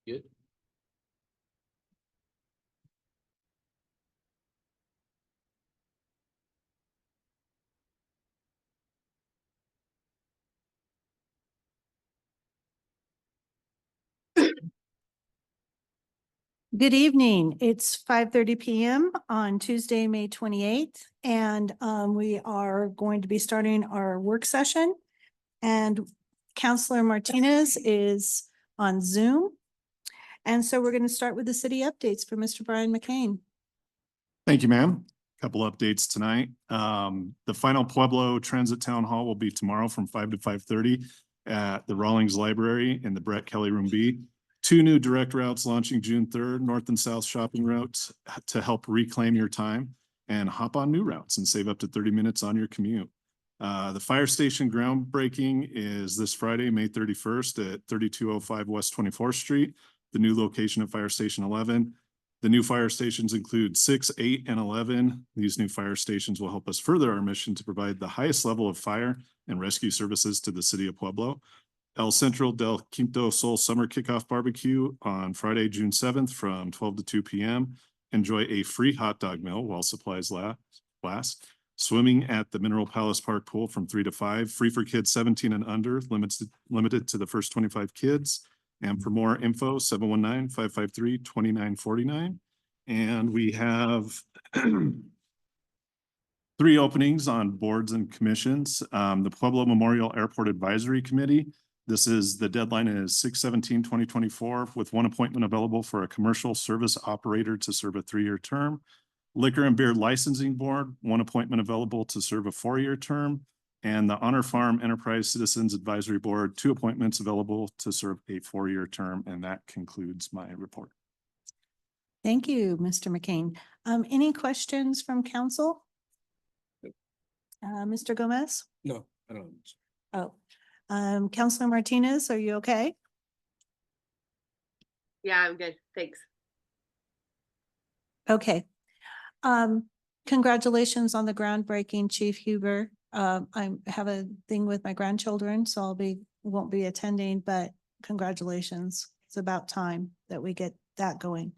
Good. Good evening. It's 5:30 PM on Tuesday, May 28th, and we are going to be starting our work session. And Counselor Martinez is on Zoom. And so we're going to start with the city updates for Mr. Brian McCain. Thank you, ma'am. Couple updates tonight. The final Pueblo Transit Town Hall will be tomorrow from 5 to 5:30 at the Rawlings Library in the Brett Kelly Room B. 2 new direct routes launching June 3rd, north and south shopping routes to help reclaim your time and hop on new routes and save up to 30 minutes on your commute. The fire station groundbreaking is this Friday, May 31st at 3205 West 24th Street, the new location of Fire Station 11. The new fire stations include 6, 8, and 11. These new fire stations will help us further our mission to provide the highest level of fire and rescue services to the city of Pueblo. El Centro del Quinto Sol Summer Kickoff Barbecue on Friday, June 7th from 12 to 2 p.m. Enjoy a free hot dog meal while supplies last. Swimming at the Mineral Palace Park Pool from 3 to 5. Free for kids 17 and under, limited to the first 25 kids. And for more info, 719-553-2949. And we have 3 openings on boards and commissions. The Pueblo Memorial Airport Advisory Committee. The deadline is 6/17/2024 with 1 appointment available for a commercial service operator to serve a 3-year term. Liquor and Beer Licensing Board, 1 appointment available to serve a 4-year term. And the Honor Farm Enterprise Citizens Advisory Board, 2 appointments available to serve a 4-year term. And that concludes my report. Thank you, Mr. McCain. Any questions from council? Mr. Gomez? No, I don't. Oh, Counselor Martinez, are you okay? Yeah, I'm good. Thanks. Okay. Congratulations on the groundbreaking, Chief Huber. I have a thing with my grandchildren, so won't be attending, but congratulations. It's about time that we get that going.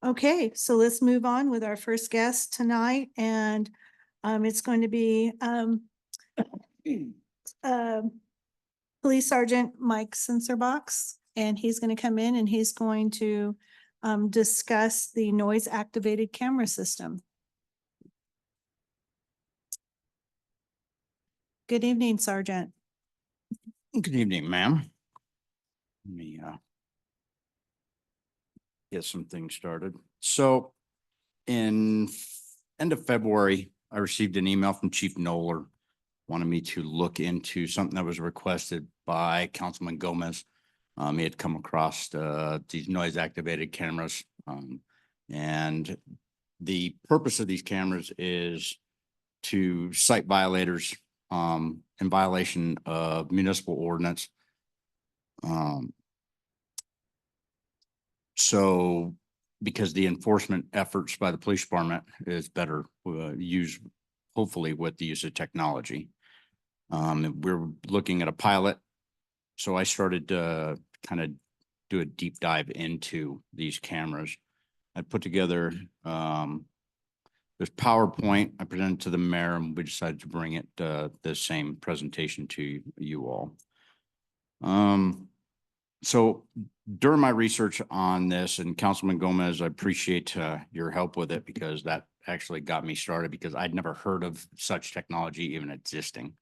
Okay, so let's move on with our first guest tonight, and it's going to be Police Sergeant Mike Sensorbox, and he's going to come in and he's going to discuss the noise activated camera system. Good evening, Sergeant. Good evening, ma'am. Let me get some things started. So in end of February, I received an email from Chief Knoller, wanted me to look into something that was requested by Councilman Gomez. He had come across these noise activated cameras. And the purpose of these cameras is to cite violators in violation of municipal ordinance. So because the enforcement efforts by the police department is better used, hopefully with the use of technology. We're looking at a pilot. So I started to kind of do a deep dive into these cameras. I put together this PowerPoint I presented to the mayor, and we decided to bring it the same presentation to you all. So during my research on this, and Councilman Gomez, I appreciate your help with it, because that actually got me started, because I'd never heard of such technology even existing.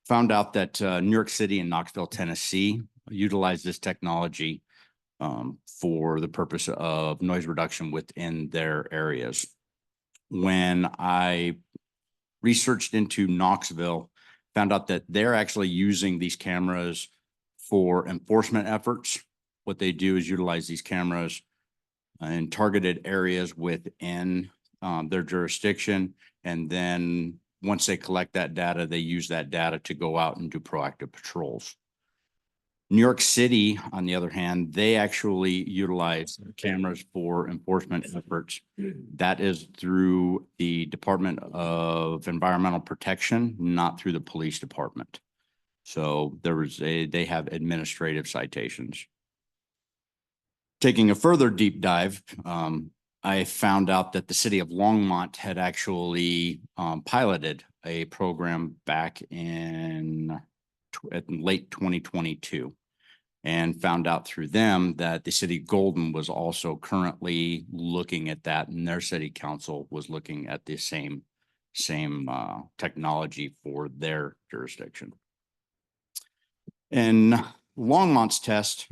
Found out that New York City and Knoxville, Tennessee utilize this technology for the purpose of noise reduction within their areas. When I researched into Knoxville, found out that they're actually using these cameras for enforcement efforts. What they do is utilize these cameras in targeted areas within their jurisdiction. And then once they collect that data, they use that data to go out and do proactive patrols. New York City, on the other hand, they actually utilize cameras for enforcement efforts. That is through the Department of Environmental Protection, not through the police department. So they have administrative citations. Taking a further deep dive, I found out that the city of Longmont had actually piloted a program back in late 2022. And found out through them that the city of Golden was also currently looking at that, and their city council was looking at the same technology for their jurisdiction. In Longmont's test,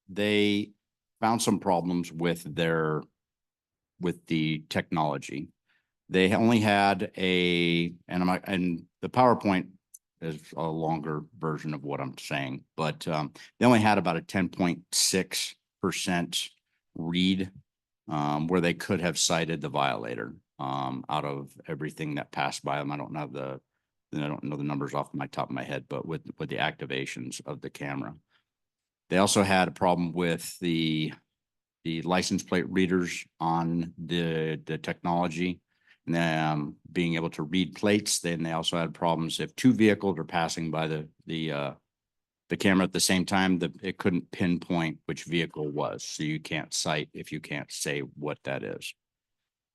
they found some problems with the technology. They only had and the PowerPoint is a longer version of what I'm saying, but they only had about a 10.6% read where they could have cited the violator out of everything that passed by them. I don't know the numbers off my top of my head, but with the activations of the camera. They also had a problem with the license plate readers on the technology. Being able to read plates. Then they also had problems if two vehicles are passing by the camera at the same time, that it couldn't pinpoint which vehicle was. So you can't cite if you can't say what that is.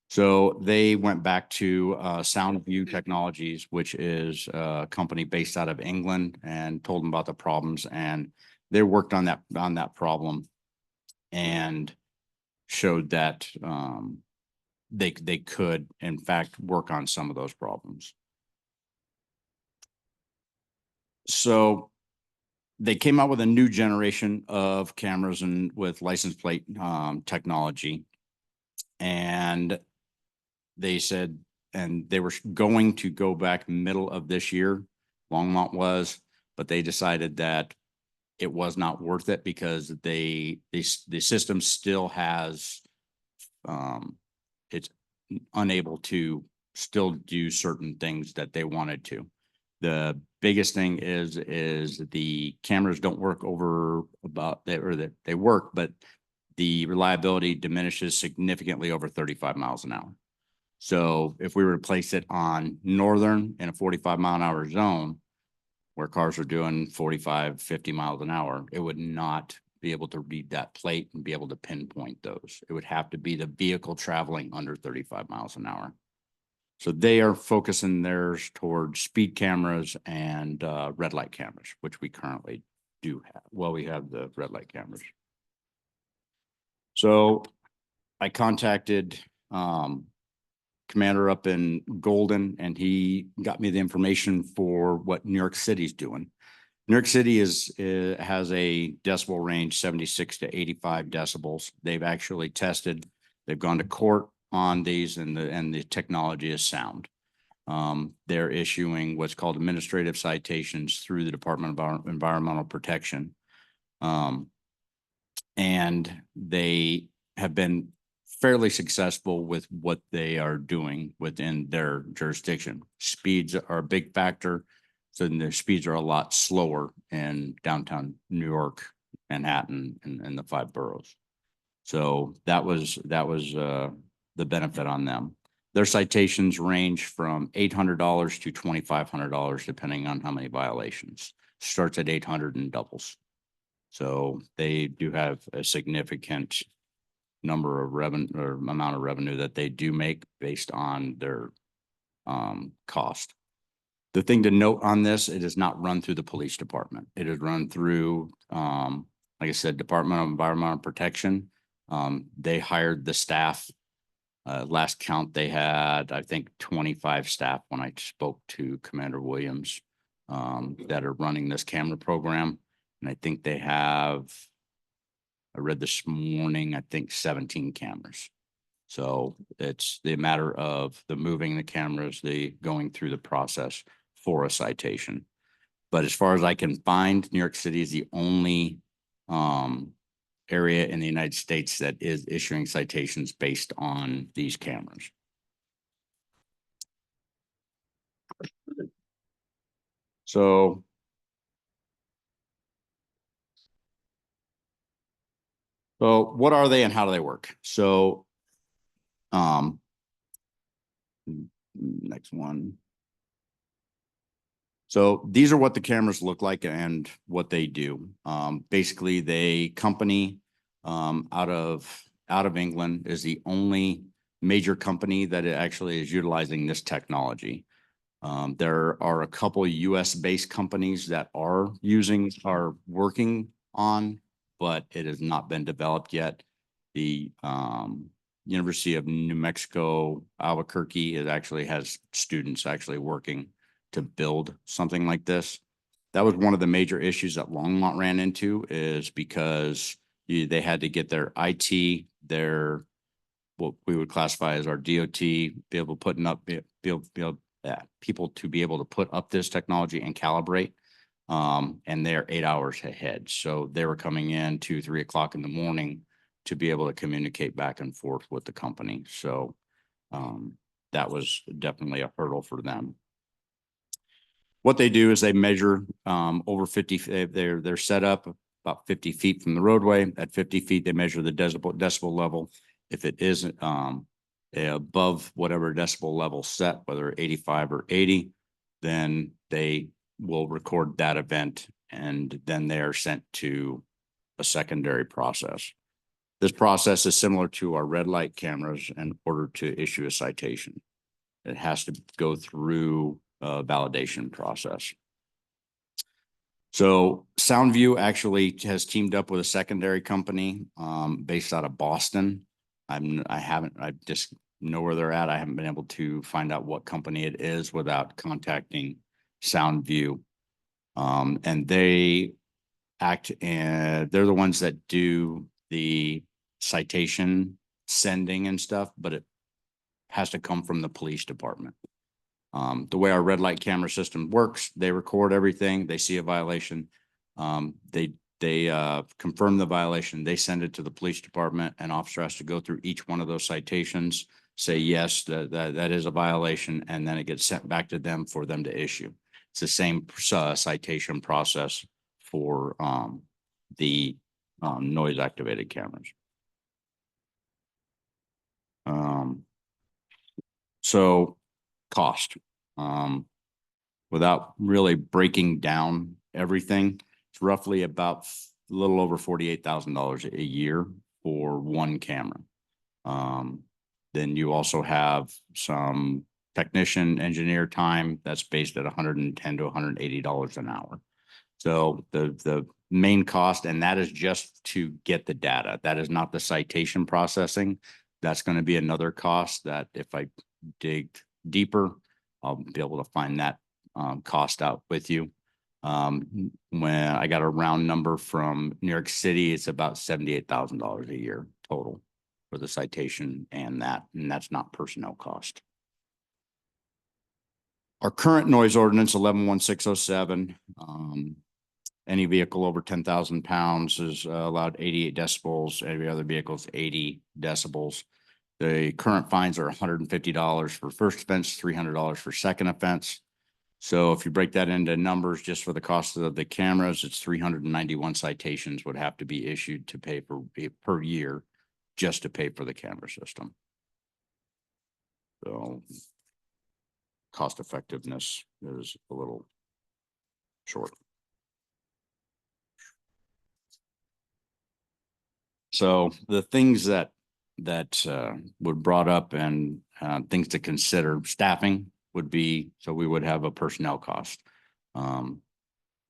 So they went back to SoundView Technologies, which is a company based out of England, and told them about the problems, and they worked on that problem and showed that they could, in fact, work on some of those problems. So they came out with a new generation of cameras and with license plate technology. And they said, and they were going to go back middle of this year, Longmont was, but they decided that it was not worth it because the system still has it's unable to still do certain things that they wanted to. The biggest thing is the cameras don't work over they work, but the reliability diminishes significantly over 35 miles an hour. So if we were to place it on northern in a 45-mile-an-hour zone where cars are doing 45, 50 miles an hour, it would not be able to read that plate and be able to pinpoint those. It would have to be the vehicle traveling under 35 miles an hour. So they are focusing theirs towards speed cameras and red light cameras, which we currently do have. Well, we have the red light cameras. So I contacted commander up in Golden, and he got me the information for what New York City's doing. New York City has a decibel range 76 to 85 decibels. They've actually tested, they've gone to court on these, and the technology is sound. They're issuing what's called administrative citations through the Department of Environmental Protection. And they have been fairly successful with what they are doing within their jurisdiction. Speeds are a big factor. So their speeds are a lot slower in downtown New York, Manhattan, and the 5 boroughs. So that was the benefit on them. Their citations range from $800 to $2,500, depending on how many violations. Starts at 800 and doubles. So they do have a significant number of revenue or amount of revenue that they do make based on their cost. The thing to note on this, it is not run through the police department. It is run through, like I said, Department of Environmental Protection. They hired the staff. Last count, they had, I think, 25 staff when I spoke to Commander Williams that are running this camera program. And I think they have, I read this morning, I think 17 cameras. So it's the matter of the moving the cameras, the going through the process for a citation. But as far as I can find, New York City is the only area in the United States that is issuing citations based on these cameras. So what are they and how do they work? So next one. So these are what the cameras look like and what they do. Basically, they company out of England, is the only major company that actually is utilizing this technology. There are a couple US-based companies that are working on, but it has not been developed yet. The University of New Mexico, Albuquerque, it actually has students actually working to build something like this. That was one of the major issues that Longmont ran into, is because they had to get their IT, their what we would classify as our DOT, be able people to be able to put up this technology and calibrate. And they're 8 hours ahead. So they were coming in 2, 3 o'clock in the morning to be able to communicate back and forth with the company. So that was definitely a hurdle for them. What they do is they measure over 50, they're set up about 50 feet from the roadway. At 50 feet, they measure the decibel level. If it isn't above whatever decibel level set, whether 85 or 80, then they will record that event, and then they are sent to a secondary process. This process is similar to our red light cameras in order to issue a citation. It has to go through a validation process. So SoundView actually has teamed up with a secondary company based out of Boston. I just know where they're at. I haven't been able to find out what company it is without contacting SoundView. And they they're the ones that do the citation sending and stuff, but it has to come from the police department. The way our red light camera system works, they record everything. They see a violation. They confirm the violation. They send it to the police department. An officer has to go through each one of those citations, say, yes, that is a violation. And then it gets sent back to them for them to issue. It's the same citation process for the noise activated cameras. So cost, without really breaking down everything, it's roughly about a little over $48,000 a year for one camera. Then you also have some technician engineer time that's based at $110 to $180 an hour. So the main cost, and that is just to get the data. That is not the citation processing. That's going to be another cost that if I dig deeper, I'll be able to find that cost out with you. When I got a round number from New York City, it's about $78,000 a year total for the citation and that's not personnel cost. Our current noise ordinance 111607, any vehicle over 10,000 pounds is allowed 88 decibels. Every other vehicle is 80 decibels. The current fines are $150 for first offense, $300 for second offense. So if you break that into numbers, just for the cost of the cameras, it's 391 citations would have to be issued to pay for per year just to pay for the camera system. So cost effectiveness is a little short. So the things that were brought up and things to consider, staffing would be, so we would have a personnel cost.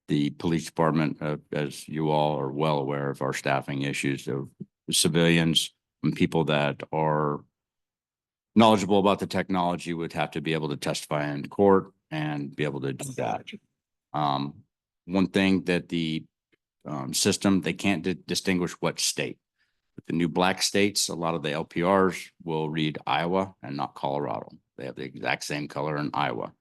The police department, as you all are well aware of our staffing issues of civilians and people that are knowledgeable about the technology would have to be able to testify in court and be able to do that. One thing that the system, they can't distinguish what state. With the new black states, a lot of the LPRs will read Iowa and not Colorado. They have the exact same color in Iowa.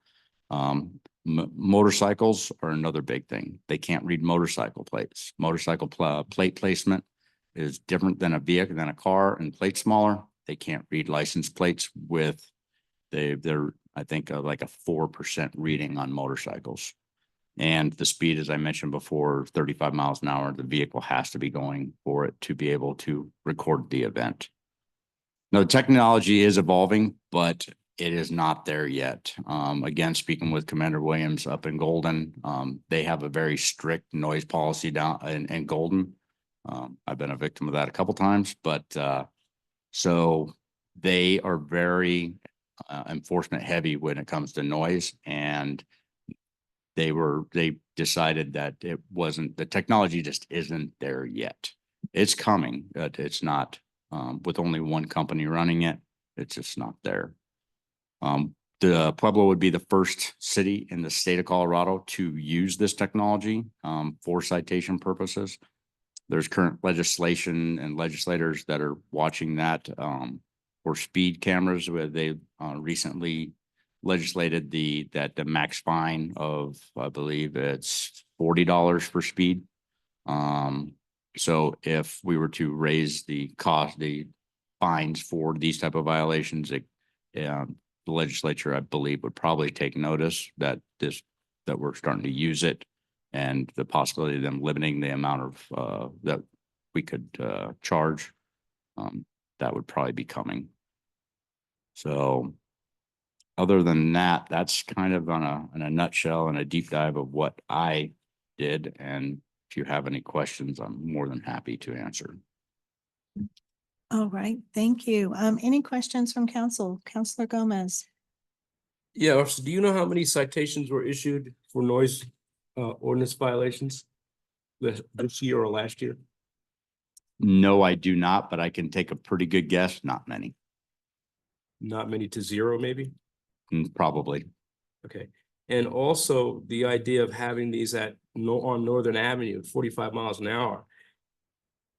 Motorcycles are another big thing. They can't read motorcycle plates. Motorcycle plate placement is different than a vehicle, than a car, and plate smaller. They can't read license plates with they're I think like a 4% reading on motorcycles. And the speed, as I mentioned before, 35 miles an hour, the vehicle has to be going for it to be able to record the event. Now, the technology is evolving, but it is not there yet. Again, speaking with Commander Williams up in Golden, they have a very strict noise policy down in Golden. I've been a victim of that a couple times, but so they are very enforcement heavy when it comes to noise, and they decided that it wasn't, the technology just isn't there yet. It's coming, but it's not, with only one company running it, it's just not there. The Pueblo would be the first city in the state of Colorado to use this technology for citation purposes. There's current legislation and legislators that are watching that for speed cameras, where they recently legislated that the max fine of, I believe it's $40 for speed. So if we were to raise the fines for these type of violations, the legislature, I believe, would probably take notice that we're starting to use it, and the possibility of them limiting the amount of that we could charge, that would probably be coming. So other than that, that's kind of in a nutshell and a deep dive of what I did. And if you have any questions, I'm more than happy to answer. All right, thank you. Any questions from council? Counselor Gomez? Yeah, Officer, do you know how many citations were issued for noise ordinance violations this year or last year? No, I do not, but I can take a pretty good guess. Not many. Not many to zero, maybe? Probably. Okay. And also the idea of having these on Northern Avenue at 45 miles an hour.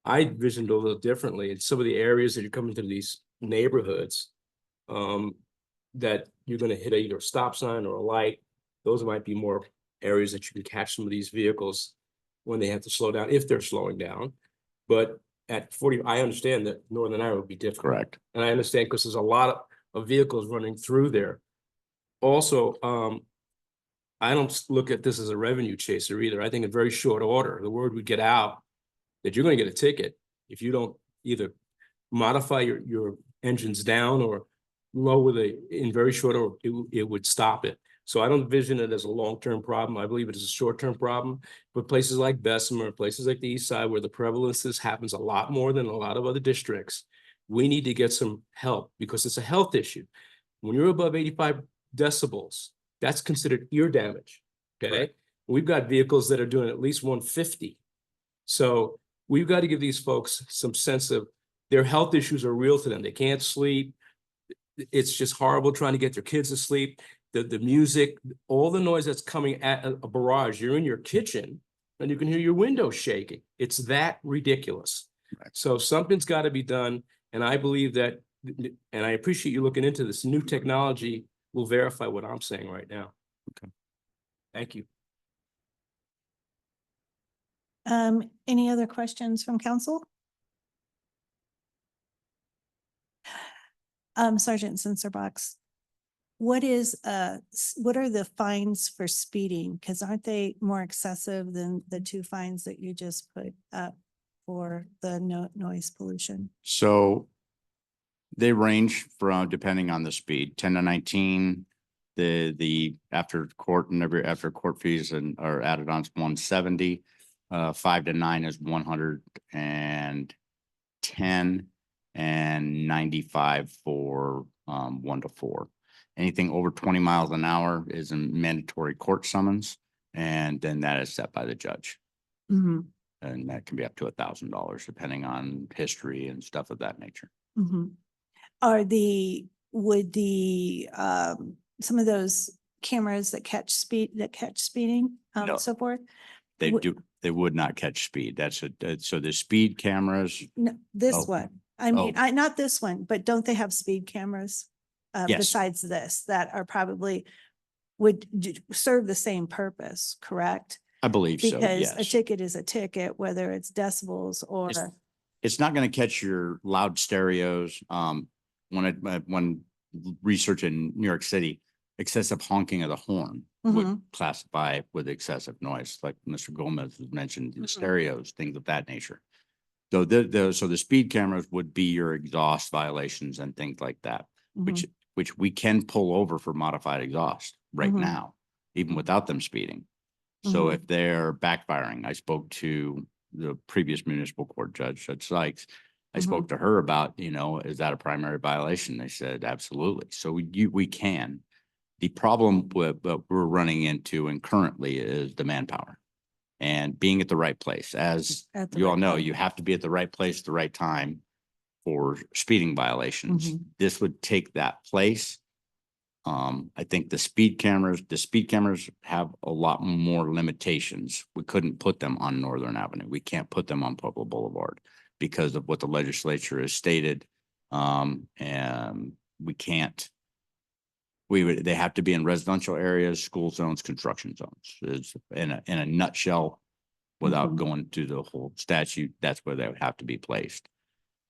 I envisioned a little differently in some of the areas that you're coming to these neighborhoods, that you're going to hit either a stop sign or a light. Those might be more areas that you can catch some of these vehicles when they have to slow down, if they're slowing down. But at 40, I understand that Northern Iowa would be different. Correct. And I understand because there's a lot of vehicles running through there. Also, I don't look at this as a revenue chaser either. I think in very short order, the word would get out that you're going to get a ticket if you don't either modify your engines down or lower in very short order, it would stop it. So I don't envision it as a long-term problem. I believe it is a short-term problem. But places like Bessemer, places like the East Side, where the prevalence happens a lot more than a lot of other districts, we need to get some help because it's a health issue. When you're above 85 decibels, that's considered ear damage. Okay. Right. We've got vehicles that are doing at least 150. So we've got to give these folks some sense of their health issues are real to them. They can't sleep. It's just horrible trying to get their kids to sleep. The music, all the noise that's coming at a barrage. You're in your kitchen and you can hear your windows shaking. It's that ridiculous. Right. So something's got to be done. And I believe that, and I appreciate you looking into this new technology will verify what I'm saying right now. Okay. Thank you. Any other questions from council? Sergeant Sensorbox, what are the fines for speeding? Because aren't they more excessive than the 2 fines that you just put up for the noise pollution? So they range from, depending on the speed, 10 to 19. The after court fees are added on to 170. 5 to 9 is 110, and 95 for 1 to 4. Anything over 20 miles an hour is a mandatory court summons, and then that is set by the judge. Mm-hmm. And that can be up to $1,000 depending on history and stuff of that nature. Mm-hmm. Would some of those cameras that catch speeding, No. so forth? They would not catch speed. So the speed cameras. No, this one. I mean, not this one, but don't they have speed cameras? Yes. Besides this, that are probably would serve the same purpose, correct? I believe so, yes. Because a ticket is a ticket, whether it's decibels or. It's not going to catch your loud stereos. When research in New York City, excessive honking of the horn would classify with excessive noise, like Mr. Gomez has mentioned, the stereos, things of that nature. So the speed cameras would be your exhaust violations and things like that, which we can pull over for modified exhaust right now, even without them speeding. So if they're backfiring, I spoke to the previous municipal court judge, Judge Sykes. I Mhm. spoke to her about, is that a primary violation? They said, absolutely. So we can. The problem with, what we're running into and currently is the manpower and being at the right place. As At the you all right know, time. you have to be at the right place at the right time for speeding violations. Mhm. This would take that place. I think the speed cameras have a lot more limitations. We couldn't put them on Northern Avenue. We can't put them on Pueblo Boulevard because of what the legislature has stated. And we can't. They have to be in residential areas, school zones, construction zones. Is in a nutshell, without Mhm. going through the whole statute, that's where they would have to be placed.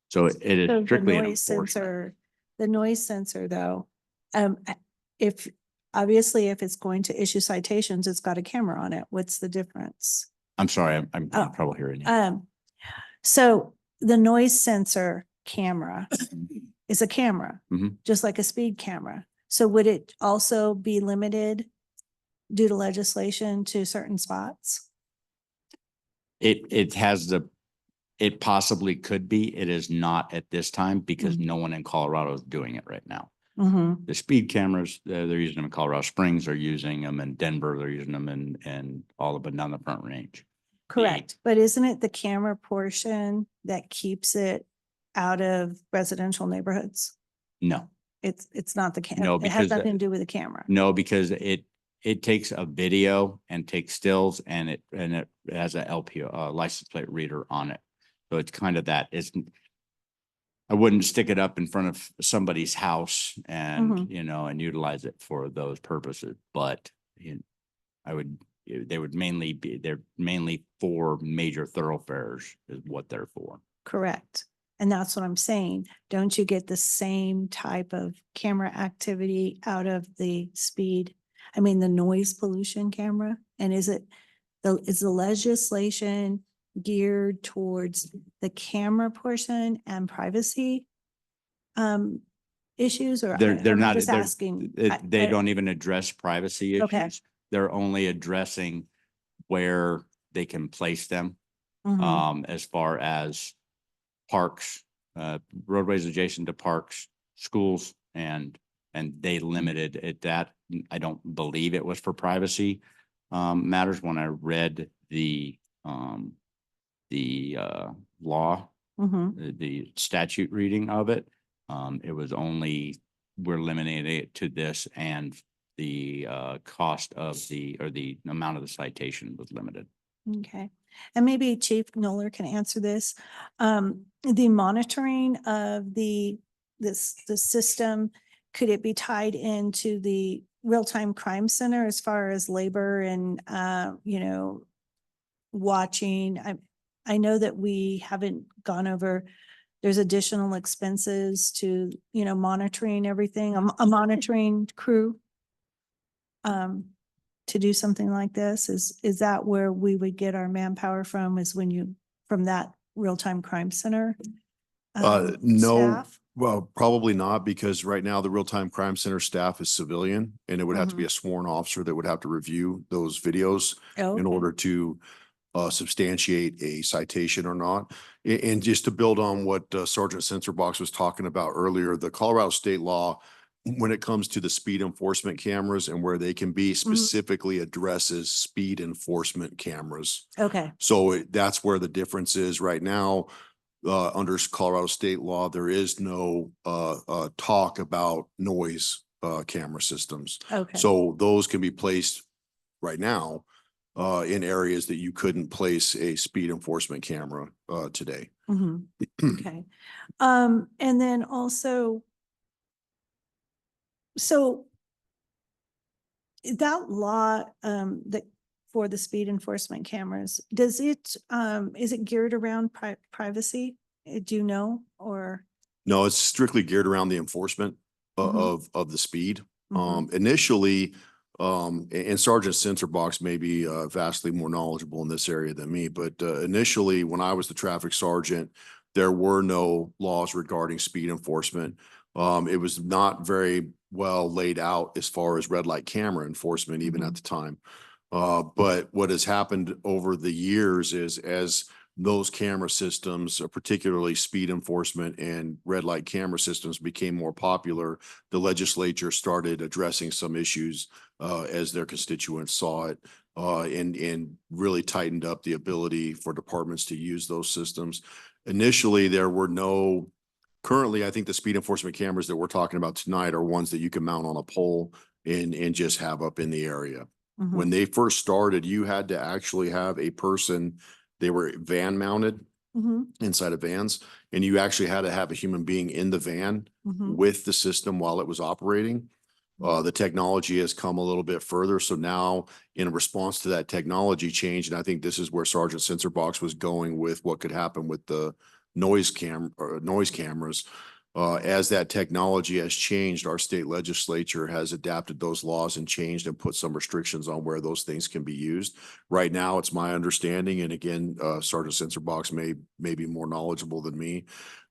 So it is So the strictly an noise enforcement. sensor, the noise sensor though, if, obviously, if it's going to issue citations, it's got a camera on it. What's the difference? I'm sorry, I'm Oh, having trouble hearing you. So the noise sensor camera is a camera, Mhm. just like a speed camera. So would it also be limited due to legislation to certain spots? It possibly could be. It is not at this time because Mhm. no one in Colorado is doing it right now. Mm-hmm. The speed cameras, they're using them in Colorado Springs, they're using them in Denver, they're using them in all of it down the Front Range. Correct, but isn't it the camera portion that keeps it out of residential neighborhoods? No, It's not the No, camera. It because has nothing to do with the camera. no, because it takes a video and takes stills and it has a LPO, license plate reader on it. So it's kind of that. I wouldn't stick it up in front of somebody's house and, Mhm. and utilize it for those purposes, but they're mainly for major thoroughfares is what they're for. Correct. And that's what I'm saying. Don't you get the same type of camera activity out of the the noise pollution camera? And is the legislation geared towards the camera portion and privacy issues, or They're I'm not, just asking? they don't even address privacy Okay. issues. They're only addressing where they can place them. Mhm. As far as parks, roadways adjacent to parks, schools, and they limited it that. I don't believe it was for privacy matters when I read the law, Mhm. the statute reading of it. It was only, we're limiting it to this, and the cost of the amount of the citation was limited. Okay, and maybe Chief Noller can answer this. The monitoring of the system, could it be tied into the real-time crime center as far as labor and, watching? I know that we haven't gone over, there's additional expenses to, monitoring everything, a monitoring crew. To do something like this? Is that where we would get our manpower from, is from that real-time crime center? No, Staff? well, probably not, because right now the real-time crime center staff is civilian, and it would have to be a sworn officer that would have to review those videos Oh, in okay. order to substantiate a citation or not. And just to build on what Sergeant Sensorbox was talking about earlier, the Colorado state law, when it comes to the speed enforcement cameras and where they can be, specifically addresses speed enforcement cameras. Okay, So that's where the difference is right now. Under Colorado state law, there is no talk about noise camera systems. okay. So those can be placed right now in areas that you couldn't place a speed enforcement camera today. Mhm. Okay. And then also, so that law, that for the speed enforcement cameras, is it geared around privacy? Do you know, or? No, it's strictly geared around the enforcement of the speed. Initially, and Sergeant Sensorbox may be vastly more knowledgeable in this area than me, but initially, when I was the traffic sergeant, there were no laws regarding speed enforcement. It was not very well laid out as far as red light camera enforcement, even at the time. But what has happened over the years is, as those camera systems, particularly speed enforcement and red light camera systems, became more popular, the legislature started addressing some issues as their constituents saw it, and really tightened up the ability for departments to use those systems. Initially, there were no. Currently, I think the speed enforcement cameras that we're talking about tonight are ones that you can mount on a pole and just have up in the area. Mhm. When they first started, you had to actually have a person, they were van mounted Mhm. inside of vans, and you actually had to have a human being in the van Mhm. with the system while it was operating. The technology has come a little bit further. So now in response to that technology change, and I think this is where Sergeant Sensor Box was going with what could happen with the noise cameras. As that technology has changed, our state legislature has adapted those laws and changed and put some restrictions on where those things can be used. Right now, it's my understanding, and again, Sergeant Sensor Box may be more knowledgeable than me,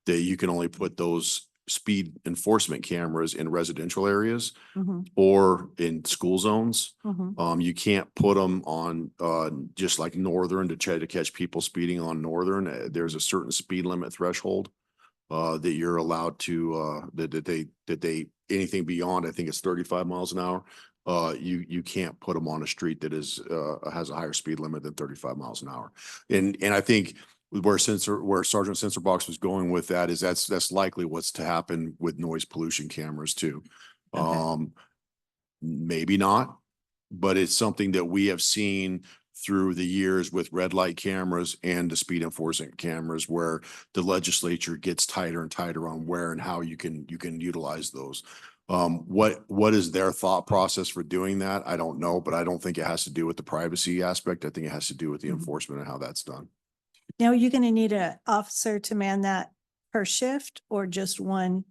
that you can only put those speed enforcement cameras in residential areas Mhm. or in school zones. Mhm. You can't put them on just like Northern to try to catch people speeding on Northern. There's a certain speed limit threshold that you're allowed to that they anything beyond, I think it's 35 miles an hour. You can't put them on a street that is has a higher speed limit than 35 miles an hour. And I think where Sergeant Sensor Box was going with that is that's likely what's to happen with noise pollution cameras too. Okay. Maybe not, but it's something that we have seen through the years with red light cameras and the speed enforcement cameras, where the legislature gets tighter and tighter on where and how you can utilize those. What is their thought process for doing that? I don't know, but I don't think it has to do with the privacy aspect. I think it has to do with the Mhm. enforcement and how that's done. Now, are you going to need an officer to man that per shift or just one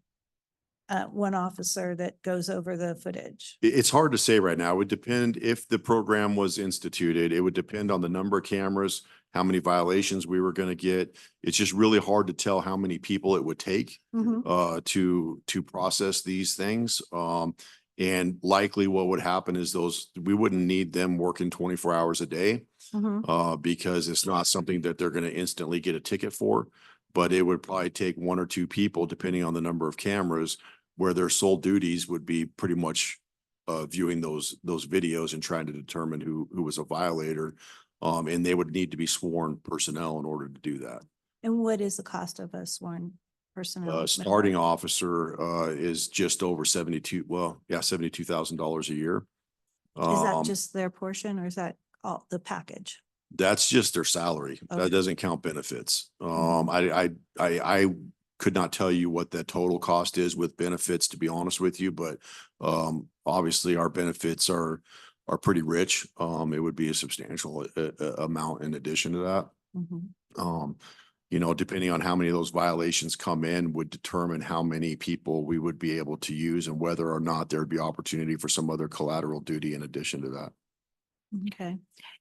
officer that goes over the footage? It's hard to say right now. It would depend if the program was instituted. It would depend on the number of cameras, how many violations we were going to get. It's just really hard to tell how many people it would take Mhm. to process these things. And likely what would happen is we wouldn't need them working 24 hours a day Mhm. because it's not something that they're going to instantly get a ticket for. But it would probably take one or two people, depending on the number of cameras, where their sole duties would be pretty much viewing those videos and trying to determine who was a violator. And they would need to be sworn personnel in order to do that. And what is the cost of a sworn personnel? Starting officer is just over $72,000 a year. Is that Um, just their portion or is that all the package? That's just their salary. Okay. That doesn't count benefits. Mhm. I could not tell you what the total cost is with benefits, to be honest with you, but obviously our benefits are pretty rich. It would be a substantial amount in addition to that. Mhm. Depending on how many of those violations come in would determine how many people we would be able to use and whether or not there'd be opportunity for some other collateral duty in addition to that. Okay.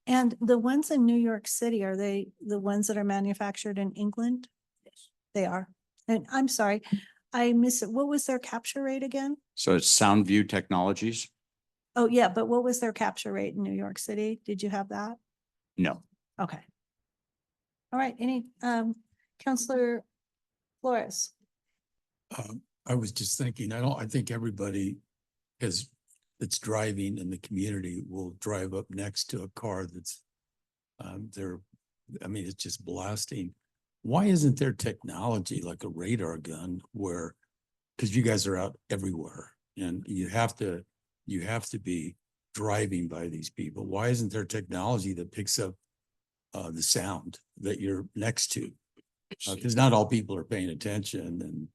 And the ones in New York City, are they the ones that are manufactured in England? Yes. They are. And I'm sorry, I missed it. What was their capture rate again? So it's Soundview Technologies? Oh, yeah, but what was their capture rate in New York City? Did you have that? No. Okay. All right, Counselor Flores? I was just thinking, I think everybody that's driving in the community will drive up next to a car that's it's just blasting. Why isn't there technology like a radar gun where, because you guys are out everywhere and you have to be driving by these people. Why isn't there technology that picks up the sound that you're next to? Because not all people are paying attention and,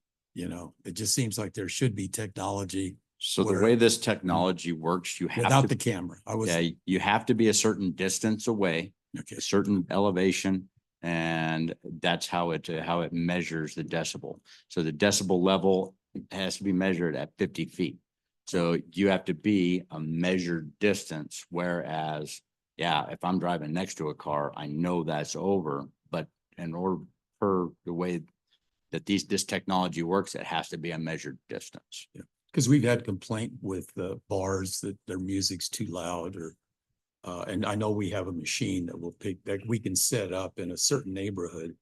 it just seems like there should be technology So the Where- way this technology works, you have without to, the camera. you have to be a certain distance away, Okay. a certain elevation, and that's how it measures the decibel. So the decibel level has to be measured at 50 feet. So you have to be a measured distance, whereas, if I'm driving next to a car, I know that's over, but in order per the way that this technology works, it has to be a measured distance. Because we've had complaint with the bars that their music's too loud or And I know we have a machine that will pick, that we can set up in a certain neighborhood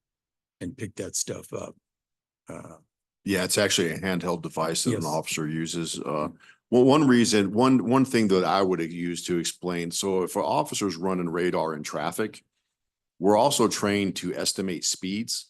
and pick that stuff up. Yeah, it's actually a handheld device that an Yes. officer uses. Well, one thing that I would use to explain, so if an officer's running radar in traffic, we're also trained to estimate speeds.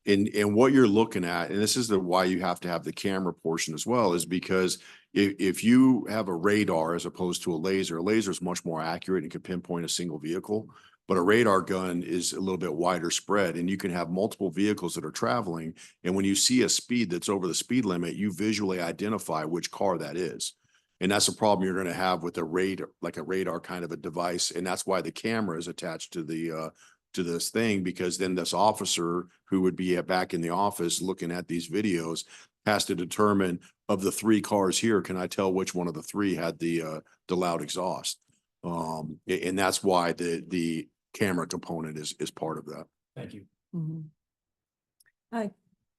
And what you're looking at, and this is why you have to have the camera portion as well, is because if you have a radar as opposed to a laser is much more accurate and can pinpoint a single vehicle. But a radar gun is a little bit wider spread, and you can have multiple vehicles that are traveling. And when you see a speed that's over the speed limit, you visually identify which car that is. And that's a problem you're going to have with a radar, like a radar kind of a device. And that's why the camera is attached to the to this thing, because then this officer who would be back in the office looking at these videos has to determine, of the 3 cars here, can I tell which one of the 3 had the loud exhaust? And that's why the camera component is part of that. Thank you. Mhm.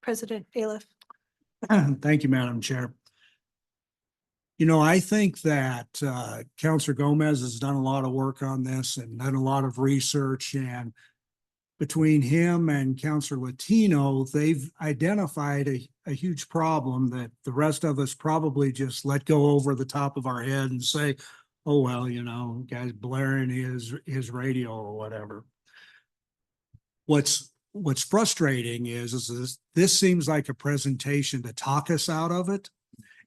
President Bailiff. Thank you, Madam Chair. You know, I think that Counselor Gomez has done a lot of work on this and done a lot of research, and between him and Counselor Latino, they've identified a huge problem that the rest of us probably just let go over the top of our head and say, oh, well, you know, guy's blaring his radio or whatever. What's frustrating is this seems like a presentation to talk us out of it.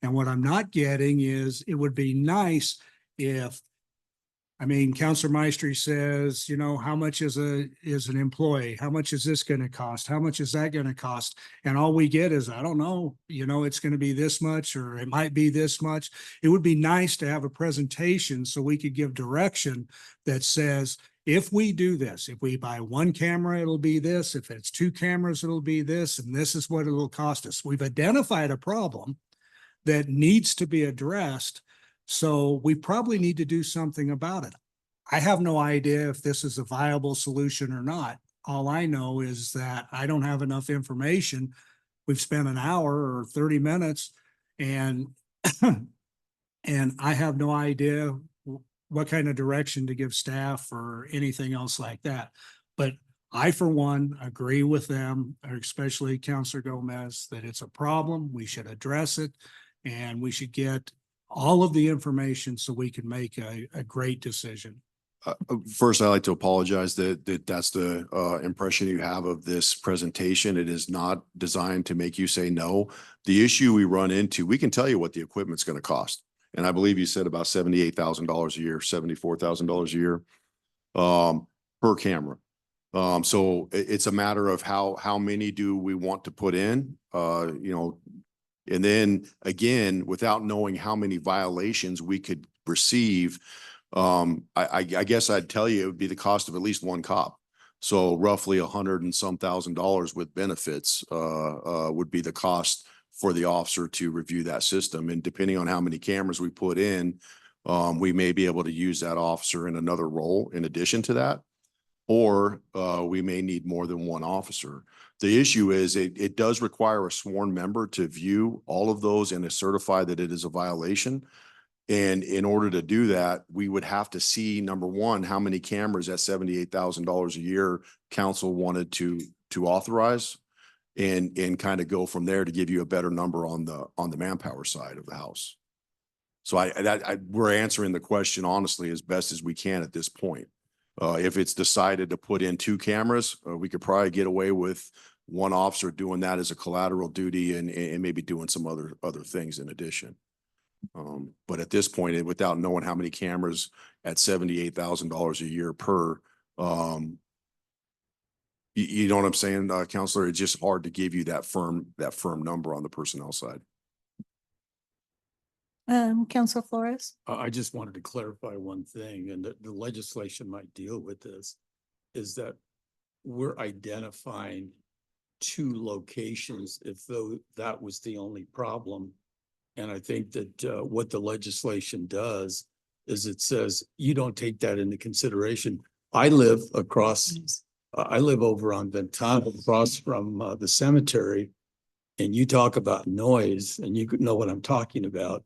And what I'm not getting is, it would be nice if, I mean, Counselor Maestri says, you know, how much is an employee? How much is this going to cost? How much is that going to cost? And all we get is, I don't know, you know, it's going to be this much, or it might be this much. It would be nice to have a presentation so we could give direction that says, if we do this, if we buy 1 camera, it'll be this. If it's 2 cameras, it'll be this. And this is what it'll cost us. We've identified a problem that needs to be addressed. So we probably need to do something about it. I have no idea if this is a viable solution or not. All I know is that I don't have enough information. We've spent an hour or 30 minutes and, and I have no idea what kind of direction to give staff or anything else like that. But I, for one, agree with them, especially Counselor Gomez, that it's a problem. We should address it, and we should get all of the information so we can make a great decision. First, I'd like to apologize that's the impression you have of this presentation. It is not designed to make you say no. The issue we run into, we can tell you what the equipment's going to cost. And I believe you said about $78,000 a year, $74,000 a year per camera. So it's a matter of how many do we want to put in, you know, and then again, without knowing how many violations we could receive, I guess I'd tell you it would be the cost of at least 1 cop. So roughly $100 and some thousand with benefits would be the cost for the officer to review that system. And depending on how many cameras we put in, we may be able to use that officer in another role in addition to that, or we may need more than 1 officer. The issue is it does require a sworn member to view all of those and to certify that it is a violation. And in order to do that, we would have to see, number one, how many cameras at $78,000 a year council wanted to authorize, and kind of go from there to give you a better number on the manpower side of the house. So we're answering the question honestly as best as we can at this point. If it's decided to put in 2 cameras, we could probably get away with 1 officer doing that as a collateral duty and maybe doing some other things in addition. But at this point, without knowing how many cameras at $78,000 a year per, you know what I'm saying, Counselor? It's just hard to give you that firm number on the personnel side. Counselor Flores. I just wanted to clarify one thing, and that the legislation might deal with this, is that we're identifying 2 locations if though that was the only problem. And I think that what the legislation does is it says you don't take that into consideration. I live over on Ventana, across from the cemetery, and you talk about noise, and you know what I'm talking about.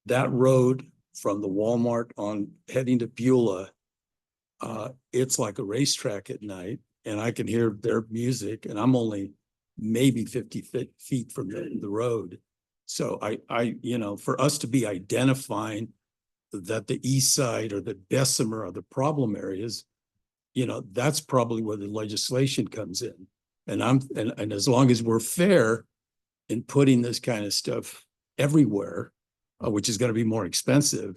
That road from the Walmart on heading to Beulah it's like a racetrack at night and I can hear their music and I'm only maybe 50 feet from the road. So you know, for us to be identifying that the east side or the Bessemer are the problem areas, you know, that's probably where the legislation comes in. And and as long as we're fair in putting this kind of stuff everywhere, which is going to be more expensive,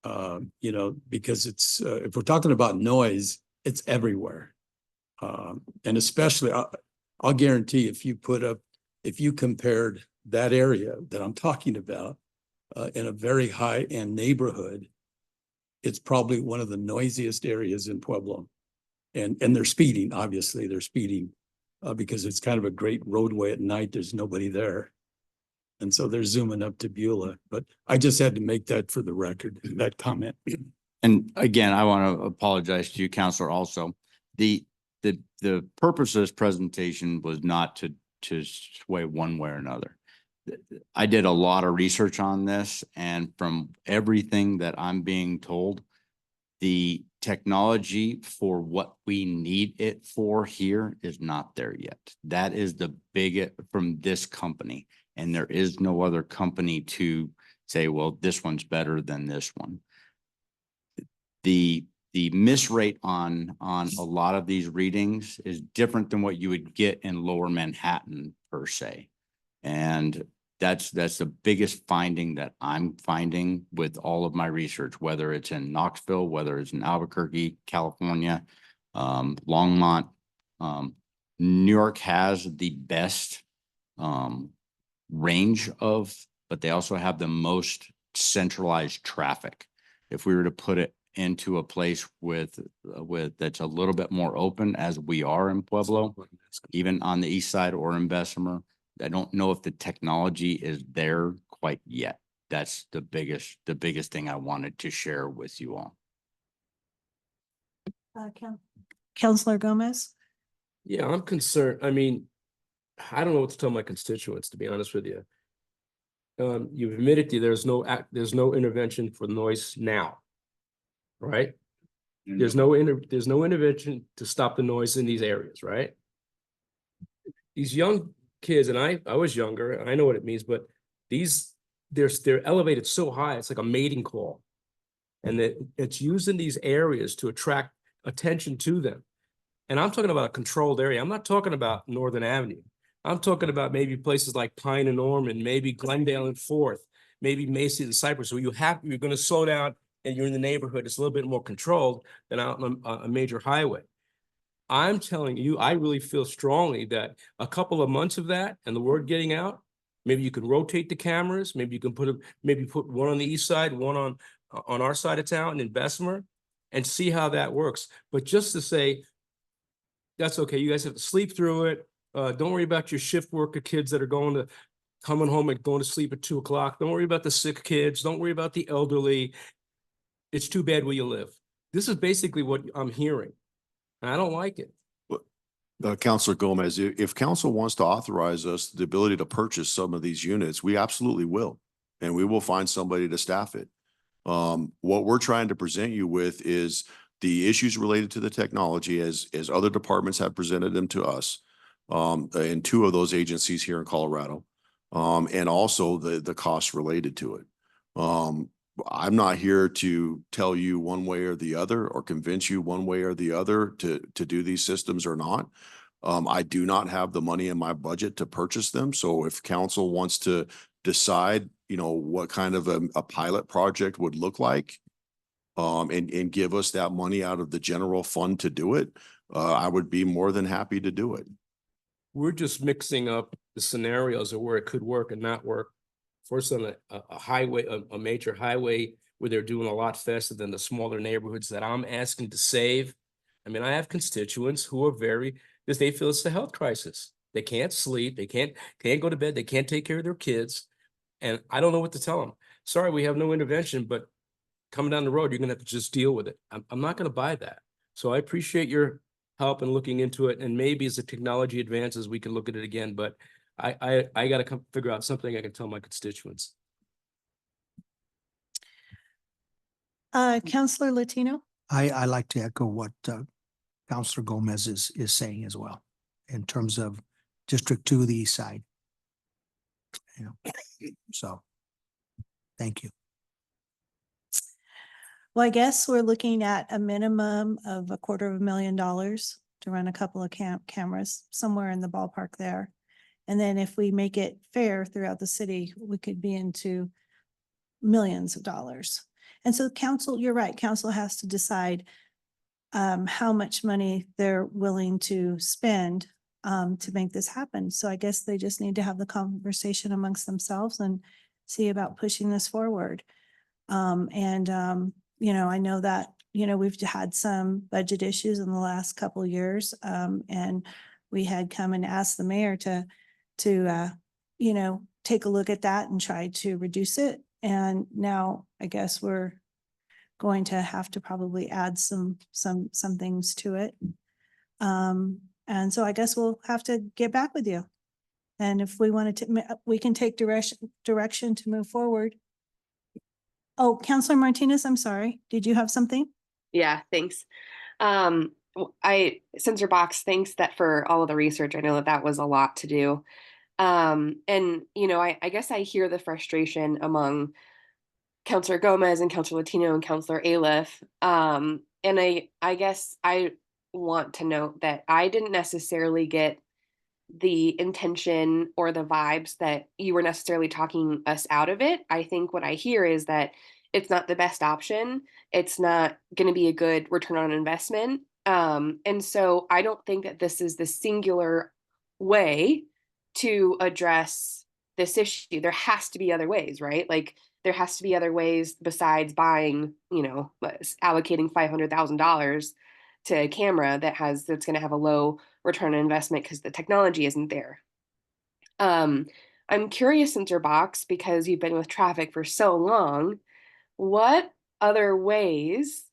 you know, because it's, if we're talking about noise, it's everywhere. And especially, I'll guarantee if you compared that area that I'm talking about in a very high-end neighborhood, it's probably one of the noisiest areas in Pueblo. And they're speeding, obviously, they're speeding because it's kind of a great roadway at night. There's nobody there. And so they're zooming up to Beulah, but I just had to make that for the record, that comment. And again, I want to apologize to you, Counselor, also. The purpose of this presentation was not to sway one way or another. I did a lot of research on this, and from everything that I'm being told, the technology for what we need it for here is not there yet. That is the biggest from this company. And there is no other company to say, well, this one's better than this one. The miss rate on a lot of these readings is different than what you would get in Lower Manhattan per se. And that's the biggest finding that I'm finding with all of my research, whether it's in Knoxville, whether it's in Albuquerque, California, Longmont. New York has the best range of, but they also have the most centralized traffic. If we were to put it into a place with that's a little bit more open, as we are in Pueblo, even on the east side or in Bessemer, I don't know if the technology is there quite yet. That's the biggest thing I wanted to share with you all. Counselor Gomez? Yeah, I'm concerned. I mean, I don't know what to tell my constituents, to be honest with you. You've admitted there's no intervention for noise now, right? There's no intervention to stop the noise in these areas, right? These young kids, and I was younger, and I know what it means, but they're elevated so high, it's like a mating call. And it's used in these areas to attract attention to them. And I'm talking about a controlled area. I'm not talking about Northern Avenue. I'm talking about maybe places like Pine and Ormond, maybe Glendale and Fourth, maybe Macy and Cypress. So you're going to slow down and you're in the neighborhood. It's a little bit more controlled than out on a major highway. I'm telling you, I really feel strongly that a couple of months of that and the word getting out, maybe you can rotate the cameras. Maybe you can put one on the east side, one on our side of town in Bessemer, and see how that works. But just to say, that's okay. You guys have to sleep through it. Don't worry about your shift worker kids that are coming home and going to sleep at 2 o'clock. Don't worry about the sick kids. Don't worry about the elderly. It's too bad where you live. This is basically what I'm hearing, and I don't like it. Counselor Gomez, if council wants to authorize us the ability to purchase some of these units, we absolutely will. And we will find somebody to staff it. What we're trying to present you with is the issues related to the technology as other departments have presented them to us. In 2 of those agencies here in Colorado, and also the costs related to it. I'm not here to tell you one way or the other or convince you one way or the other to do these systems or not. I do not have the money in my budget to purchase them. So if council wants to decide, you know, what kind of a pilot project would look like, and give us that money out of the general fund to do it, I would be more than happy to do it. We're just mixing up the scenarios of where it could work and not work. First on a highway, a major highway where they're doing a lot faster than the smaller neighborhoods that I'm asking to save. I mean, I have constituents who are because they feel it's a health crisis. They can't sleep, they can't go to bed, they can't take care of their kids. And I don't know what to tell them. Sorry, we have no intervention, but coming down the road, you're gonna have to just deal with it. I'm not gonna buy that. So I appreciate your help in looking into it. And maybe as the technology advances, we can look at it again, but I got to figure out something I can tell my constituents. Counselor Latino? I like to echo what Counselor Gomez is saying as well in terms of District 2, the east side. You know, so, thank you. Well, I guess we're looking at a minimum of $250,000 to run a couple of cameras, somewhere in the ballpark there. And then if we make it fair throughout the city, we could be into millions of dollars. And so council, you're right, council has to decide how much money they're willing to spend to make this happen. So I guess they just need to have the conversation amongst themselves and see about pushing this forward. You know, I know that, you know, we've had some budget issues in the last couple of years. And we had come and asked the mayor to you know, take a look at that and try to reduce it. And now I guess we're going to have to probably add some things to it. And so I guess we'll have to get back with you. And if we wanted to, we can take direction to move forward. Oh, Counselor Martinez, I'm sorry. Did you have something? Yeah, thanks. Sensor Box, thanks that for all of the research. I know that that was a lot to do. And you know, I guess I hear the frustration among Counselor Gomez and Counselor Latino and Counselor Aliff. And I guess I want to note that I didn't necessarily get the intention or the vibes that you were necessarily talking us out of it. I think what I hear is that it's not the best option. It's not going to be a good return on investment. And so I don't think that this is the singular way to address this issue. There has to be other ways, right? Like there has to be other ways besides buying, you know, allocating $500,000 to a camera that's going to have a low return on investment because the technology isn't there. I'm curious, Sensor Box, because you've been with traffic for so long, what other ways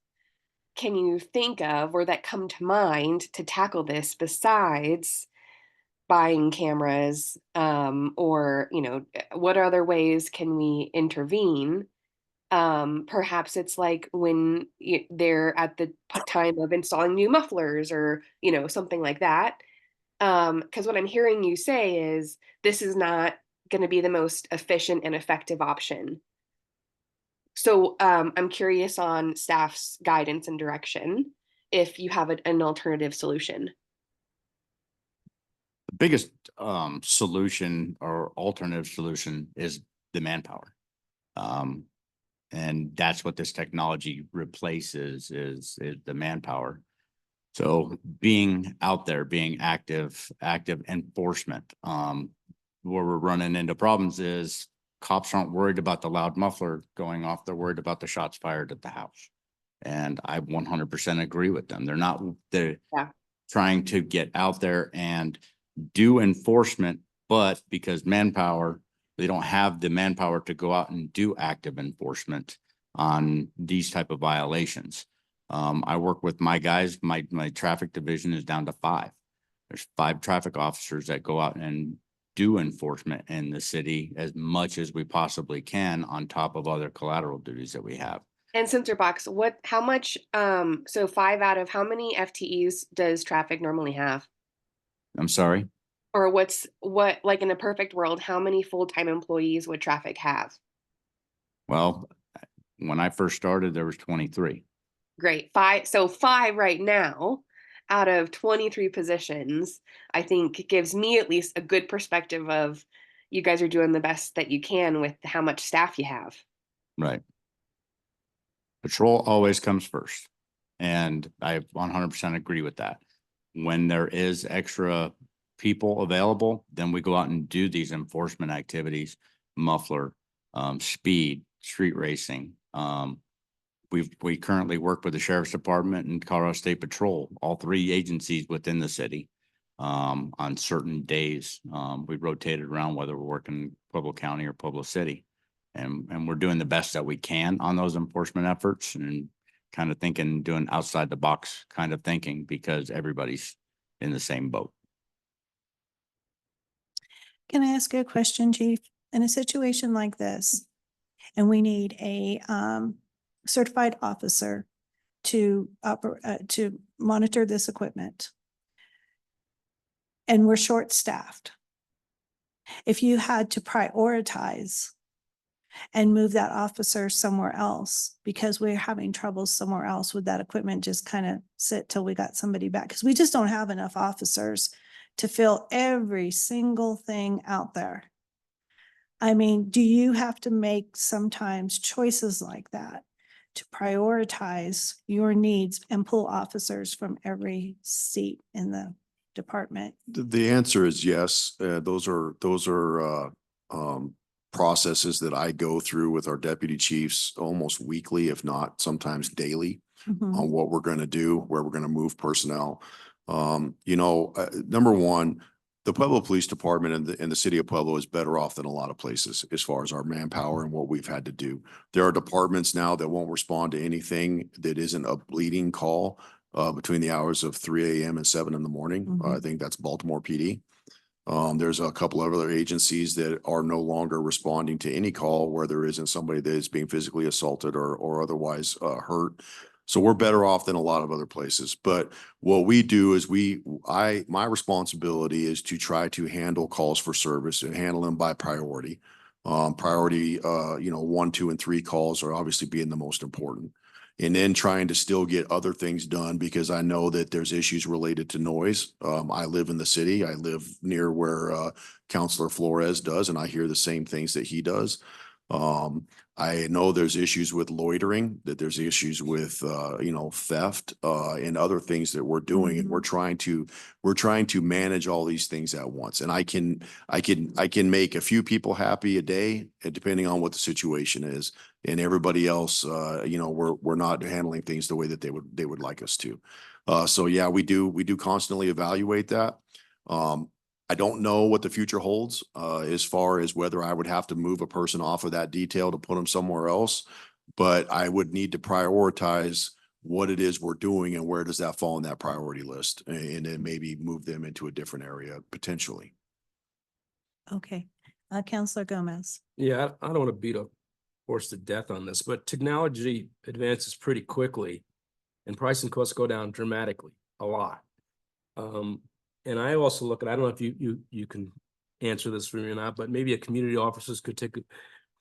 can you think of or that come to mind to tackle this besides buying cameras? Or, you know, what other ways can we intervene? Perhaps it's like when they're at the time of installing new mufflers or, you know, something like that. Because what I'm hearing you say is this is not going to be the most efficient and effective option. So I'm curious on staff's guidance and direction if you have an alternative solution. The biggest solution or alternative solution is the manpower. And that's what this technology replaces is the manpower. So being out there, being active enforcement, where we're running into problems is cops aren't worried about the loud muffler going off. They're worried about the shots fired at the house. And I 100% agree with them. They're trying to get out there and do enforcement, but because manpower, they don't have the manpower to go out and do active enforcement on these type of violations. I work with my guys. My traffic division is down to 5. There's 5 traffic officers that go out and do enforcement in the city as much as we possibly can on top of other collateral duties that we have. And Sensor Box, how much, so 5 out of how many FTEs does traffic normally have? I'm sorry? Or like in a perfect world, how many full-time employees would traffic have? Well, when I first started, there was 23. Great. 5. So 5 right now out of 23 positions, I think gives me at least a good perspective of you guys are doing the best that you can with how much staff you have. Right. Patrol always comes first. And I 100% agree with that. When there is extra people available, then we go out and do these enforcement activities, muffler, speed, street racing. We currently work with the Sheriff's Department and Colorado State Patrol, all 3 agencies within the city, on certain days. We rotated around whether we're working Pueblo County or Pueblo City. And we're doing the best that we can on those enforcement efforts and kind of doing outside the box kind of thinking because everybody's in the same boat. Can I ask you a question, Chief? In a situation like this, and we need a certified officer to monitor this equipment. And we're short-staffed. If you had to prioritize and move that officer somewhere else because we're having trouble somewhere else, would that equipment just kind of sit till we got somebody back? Because we just don't have enough officers to fill every single thing out there. I mean, do you have to make sometimes choices like that to prioritize your needs and pull officers from every seat in the department? The answer is yes. Those are processes that I go through with our deputy chiefs almost weekly, if not sometimes daily, Mhm. on what we're going to do, where we're going to move personnel. Number one, the Pueblo Police Department and the city of Pueblo is better off than a lot of places as far as our manpower and what we've had to do. There are departments now that won't respond to anything that isn't a bleeding call between the hours of 3 a.m. and 7 in the morning. Mhm. I think that's Baltimore PD. There's a couple of other agencies that are no longer responding to any call where there isn't somebody that is being physically assaulted or otherwise hurt. So we're better off than a lot of other places. But what we do is my responsibility is to try to handle calls for service and handle them by priority. Priority, 1, 2, and 3 calls are obviously being the most important. And then trying to still get other things done because I know that there's issues related to noise. I live in the city. I live near where Councilor Flores does, and I hear the same things that he does. I know there's issues with loitering, that there's issues with theft and other things that we're doing, and we're trying to manage all these things at once. And I can make a few people happy a day, depending on what the situation is, and everybody else, we're not handling things the way that they would like us to. So yeah, we do constantly evaluate that. I don't know what the future holds as far as whether I would have to move a person off of that detail to put them somewhere else, but I would need to prioritize what it is we're doing and where does that fall in that priority list, and then maybe move them into a different area potentially. Okay, Counselor Gomez. Yeah, I don't want to beat a horse to death on this, but technology advances pretty quickly and pricing costs go down dramatically, a lot. And I also look at, I don't know if you can answer this for me or not, but maybe a community officers could take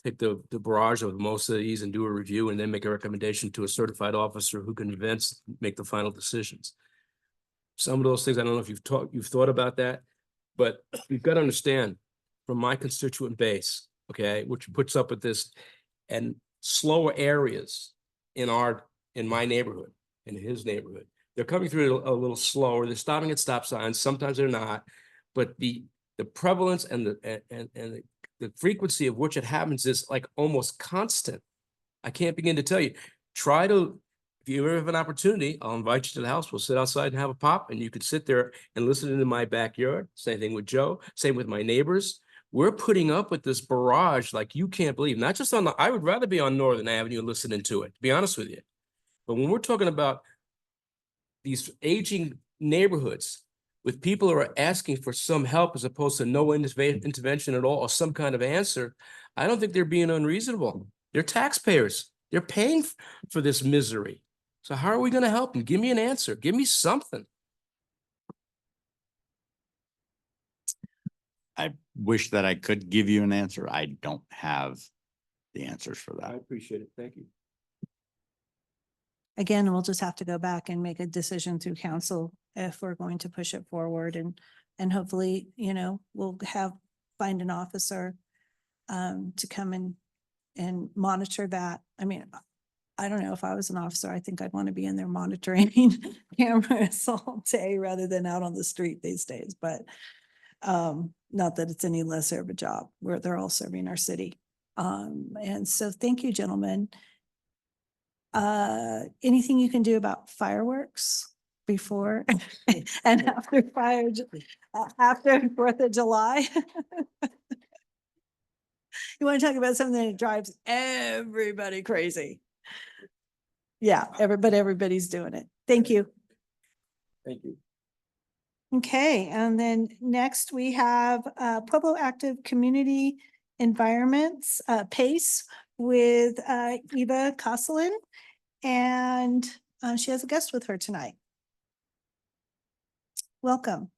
the barrage of most of these and do a review and then make a recommendation to a certified officer who can make the final decisions. Some of those things, I don't know if you've thought about that, but you've got to understand from my constituent base, okay, which puts up with this, and slower areas in my neighborhood, in his neighborhood. They're coming through a little slower. They're stopping at stop signs. Sometimes they're not, but the prevalence and the frequency of which it happens is like almost constant. I can't begin to tell you. If you ever have an opportunity, I'll invite you to the house. We'll sit outside and have a pop, and you can sit there and listen into my backyard. Same thing with Joe. Same with my neighbors. We're putting up with this barrage like you can't believe. Not just I would rather be on Northern Avenue listening to it, to be honest with you. But when we're talking about these aging neighborhoods with people who are asking for some help as opposed to no intervention at all or some kind of answer, I don't think they're being unreasonable. They're taxpayers. They're paying for this misery. So how are we going to help them? Give me an answer. Give me something. I wish that I could give you an answer. I don't have the answers for I that. appreciate it. Thank you. Again, we'll just have to go back and make a decision through council if we're going to push it forward, and hopefully, we'll find an officer to come and monitor that. I mean, I don't know, if I was an officer, I think I'd want to be in there monitoring cameras all day rather than out on the street these days, but not that it's any lesser of a job where they're all serving our city. And so thank you, gentlemen. Anything you can do about fireworks before and after after 4th of July? You want to talk about something that drives everybody crazy? Yeah, everybody's doing it. Thank you. Thank you. Okay, and then next we have Pueblo Active Community Environments, PACE, with Eva Kosselin. And She has a guest with her tonight. Welcome.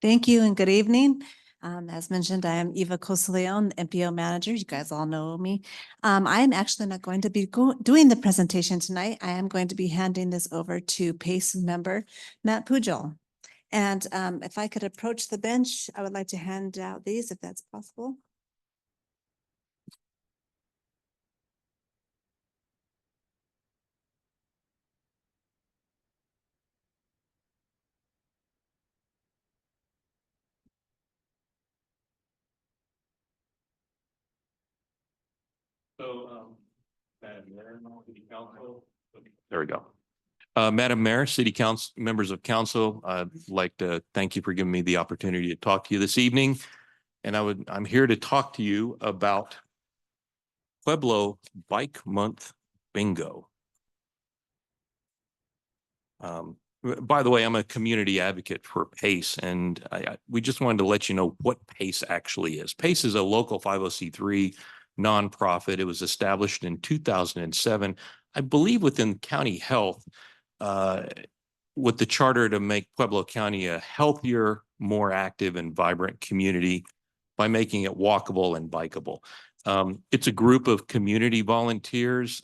Thank you and good evening. As mentioned, I am Eva Cosaleon, MPO manager. You guys all know me. I am actually not going to be doing the presentation tonight. I am going to be handing this over to PACE member Matt Pujol. And if I could approach the bench, I would like to hand out these if that's possible. There we go. Madam Mayor, City Council, members of council, I'd like to thank you for giving me the opportunity to talk to you this evening. And I'm here to talk to you about Pueblo Bike Month Bingo. By the way, I'm a community advocate for PACE, and we just wanted to let you know what PACE actually is. PACE is a local 501c3 nonprofit. It was established in 2007, I believe within county health, with the charter to make Pueblo County a healthier, more active and vibrant community by making it walkable and bikeable. It's a group of community volunteers.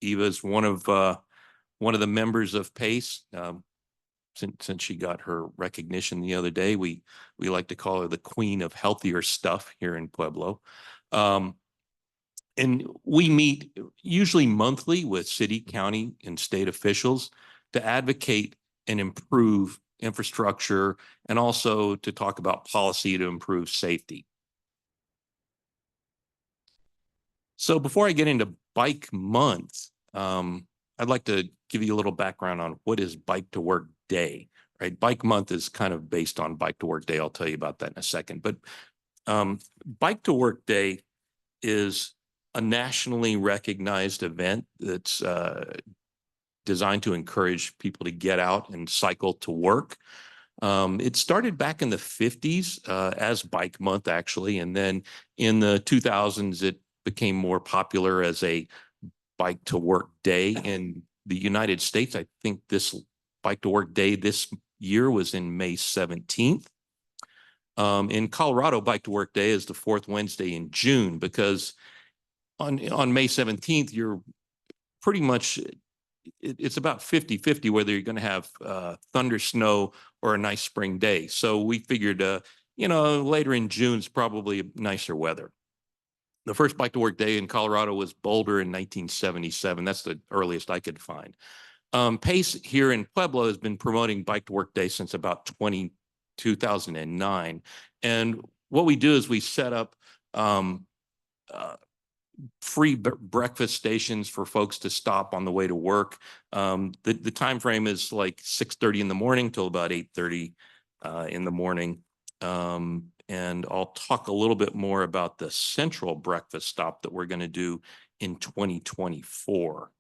Eva's one of the members of PACE. Since she got her recognition the other day, we like to call her the queen of healthier stuff here in Pueblo. And we meet usually monthly with city, county, and state officials to advocate and improve infrastructure and also to talk about policy to improve safety. So before I get into Bike Month, I'd like to give you a little background on what is Bike to Work Day, right? Bike Month is kind of based on Bike to Work Day. I'll tell you about that in a second. But Bike to Work Day is a nationally recognized event that's designed to encourage people to get out and cycle to work. It started back in the 50s as Bike Month, actually. And then in the 2000s, it became more popular as a Bike to Work Day. In the United States, I think this Bike to Work Day this year was in May 17th. In Colorado, Bike to Work Day is the fourth Wednesday in June, because on May 17th, you're pretty much, it's about 50-50 whether you're going to have thunder, snow, or a nice spring day. So we figured, later in June's probably nicer weather. The first Bike to Work Day in Colorado was Boulder in 1977. That's the earliest I could find. PACE here in Pueblo has been promoting Bike to Work Day since about 2009. And what we do is we set up free breakfast stations for folks to stop on the way to work. The time frame is like 6:30 in the morning till about 8:30 in the morning. And I'll talk a little bit more about the central breakfast stop that we're going to do in 2024.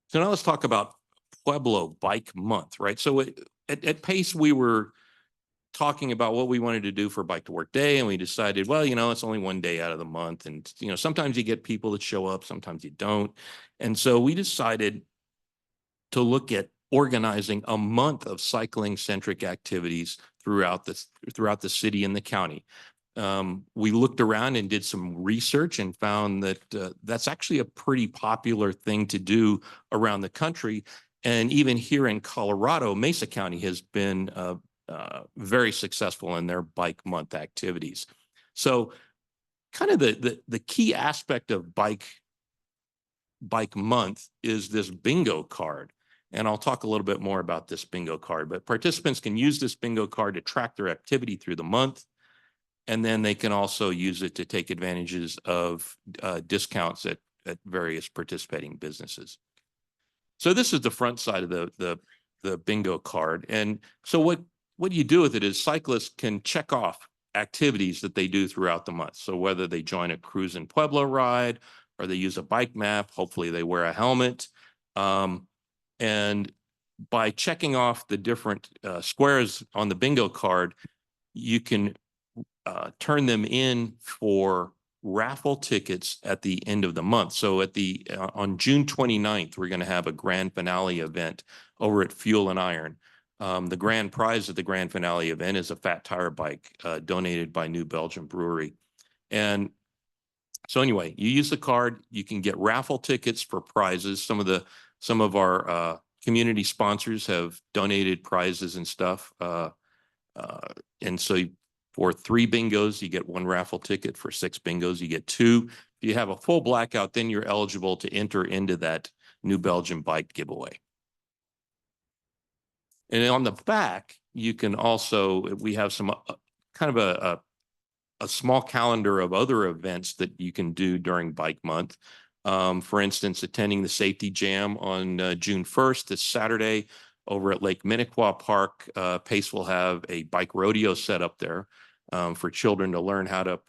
So now let's talk about Pueblo Bike Month, right? So at PACE, we were talking about what we wanted to do for Bike to Work Day, and we decided, well, it's only one day out of the month. And, sometimes you get people that show up, sometimes you don't. And so we decided to look at organizing a month of cycling-centric activities throughout the city and the county. We looked around and did some research and found that that's actually a pretty popular thing to do around the country. And even here in Colorado, Mesa County has been very successful in their Bike Month activities. So kind of the key aspect of Bike Month is this bingo card. And I'll talk a little bit more about this bingo card, but participants can use this bingo card to track their activity through the month. And then they can also use it to take advantages of discounts at various participating businesses. So this is the front side of the bingo card. And so what you do with it is cyclists can check off activities that they do throughout the month. So whether they join a Cruise in Pueblo ride or they use a bike map, hopefully they wear a helmet. And by checking off the different squares on the bingo card, you can turn them in for raffle tickets at the end of the month. So at on June 29th, we're going to have a grand finale event over at Fuel and Iron. The grand prize at the grand finale event is a fat tire bike donated by New Belgium Brewery. And so anyway, you use the card, you can get raffle tickets for prizes. Some of our community sponsors have donated prizes and stuff. And so for 3 bingos, you get 1 raffle ticket. For 6 bingos, you get 2. If you have a full blackout, then you're eligible to enter into that New Belgium bike giveaway. And on the back, you can also, we have some kind of a small calendar of other events that you can do during Bike Month. For instance, attending the Safety Jam on June 1st, this Saturday, over at Lake Minnequaw Park. PACE will have a bike rodeo set up there for children to learn how to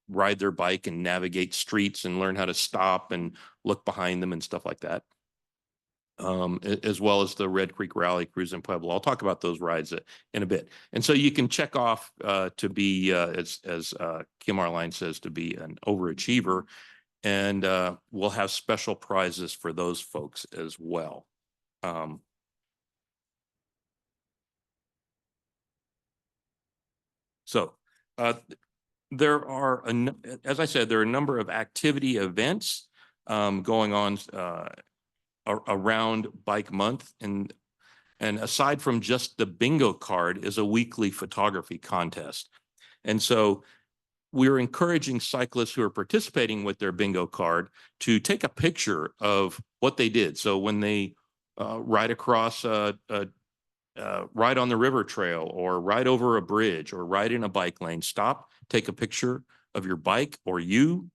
ride their bike and navigate streets and learn how to stop and look behind them and stuff like that. As well as the Red Creek Rally Cruise in Pueblo. I'll talk about those rides in a bit. And so you can check off to be, as Kim Arline says, to be an overachiever. And we'll have special prizes for those folks as well. So there are, as I said, there are a number of activity events going on around Bike Month. And aside from just the bingo card is a weekly photography contest. And so we're encouraging cyclists who are participating with their bingo card to take a picture of what they did. So when they ride across ride on the river trail, or ride over a bridge, or ride in a bike lane, stop, take a picture of your bike or you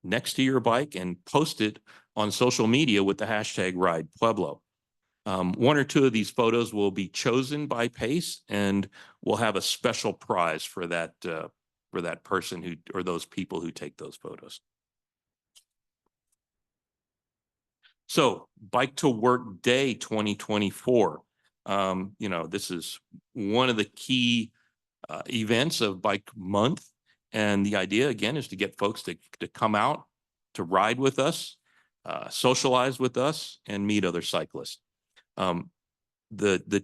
next to your bike and post it on social media with the hashtag Ride Pueblo. 1 or 2 of these photos will be chosen by PACE, and we'll have a special prize for that person who, or those people who take those photos. So Bike to Work Day 2024. This is one of the key events of Bike Month. And the idea, again, is to get folks to come out, to ride with us, socialize with us, and meet other cyclists. The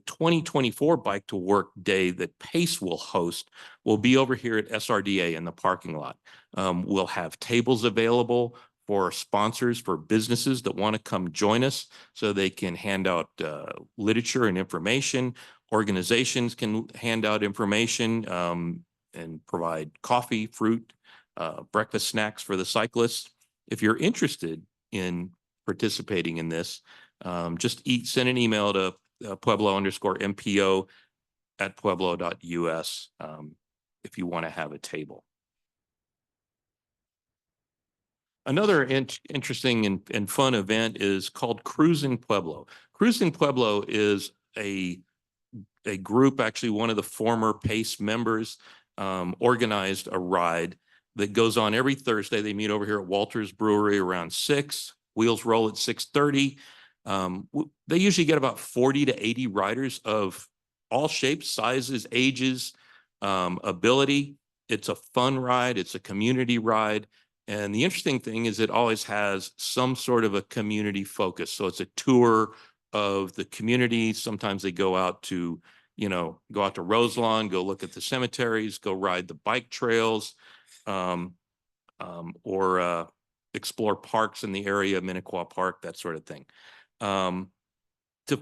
2024 Bike to Work Day that PACE will host will be over here at SRDA in the parking lot. We'll have tables available for sponsors, for businesses that want to come join us, so they can hand out literature and information. Organizations can hand out information and provide coffee, fruit, breakfast snacks for the cyclists. If you're interested in participating in this, just send an email to Pueblo_MPO@pueblo.us if you want to have a table. Another interesting and fun event is called Cruise in Pueblo. Cruise in Pueblo is a group, actually one of the former PACE members organized a ride that goes on every Thursday. They meet over here at Walters Brewery around 6. Wheels roll at 6:30. They usually get about 40 to 80 riders of all shapes, sizes, ages, ability. It's a fun ride. It's a community ride. And the interesting thing is it always has some sort of a community focus. So it's a tour of the community. Sometimes they go out to Roselawn, go look at the cemeteries, go ride the bike trails, or explore parks in the area, Minnequaw Park, that sort of thing. To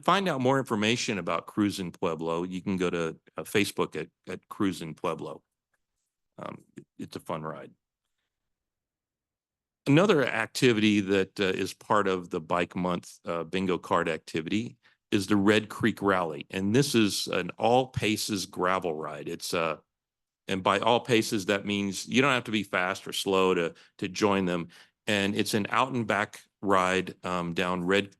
find out more information about Cruise in Pueblo, you can go to Facebook at Cruise in Pueblo. It's a fun ride. Another activity that is part of the Bike Month bingo card activity is the Red Creek Rally. And this is an all paces gravel ride. It's and by all paces, that means you don't have to be fast or slow to join them. And it's an out and back ride down Red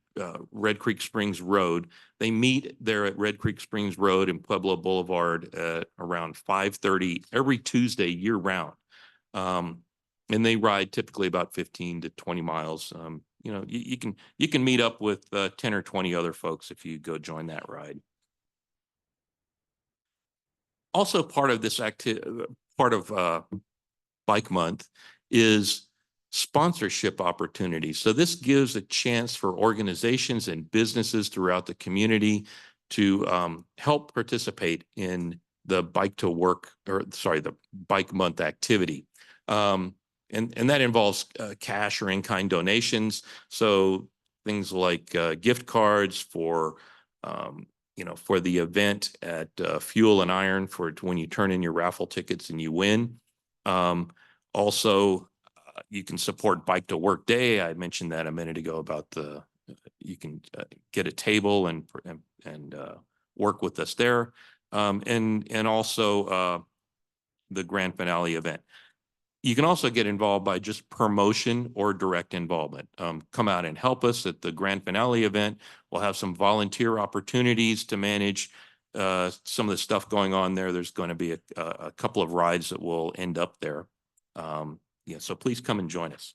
Creek Springs Road. They meet there at Red Creek Springs Road and Pueblo Boulevard at around 5:30 every Tuesday year round. And they ride typically about 15 to 20 miles. You can meet up with 10 or 20 other folks if you go join that ride. Also part of this part of Bike Month is sponsorship opportunities. So this gives a chance for organizations and businesses throughout the community to help participate in the Bike to Work, the Bike Month activity. And that involves cash or in-kind donations. So things like gift cards for, for the event at Fuel and Iron for when you turn in your raffle tickets and you win. Also, you can support Bike to Work Day. I mentioned that a minute ago about you can get a table and work with us there. And also the grand finale event. You can also get involved by just promotion or direct involvement. Come out and help us at the grand finale event. We'll have some volunteer opportunities to manage some of the stuff going on there. There's going to be a couple of rides that will end up there. So please come and join us.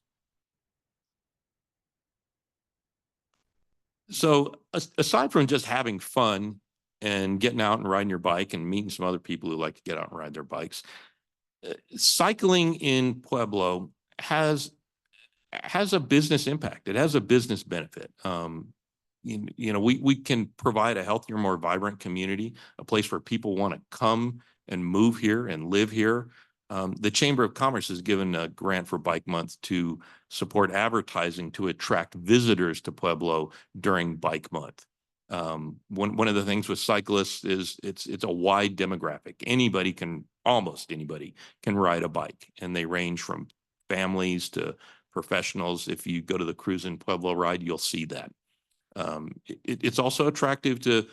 So aside from just having fun and getting out and riding your bike and meeting some other people who like to get out and ride their bikes, cycling in Pueblo has a business impact. It has a business benefit. We can provide a healthier, more vibrant community, a place where people want to come and move here and live here. The Chamber of Commerce has given a grant for Bike Month to support advertising to attract visitors to Pueblo during Bike Month. One of the things with cyclists is it's a wide demographic. Almost anybody can ride a bike, and they range from families to professionals. If you go to the Cruise in Pueblo ride, you'll see that. It's also attractive to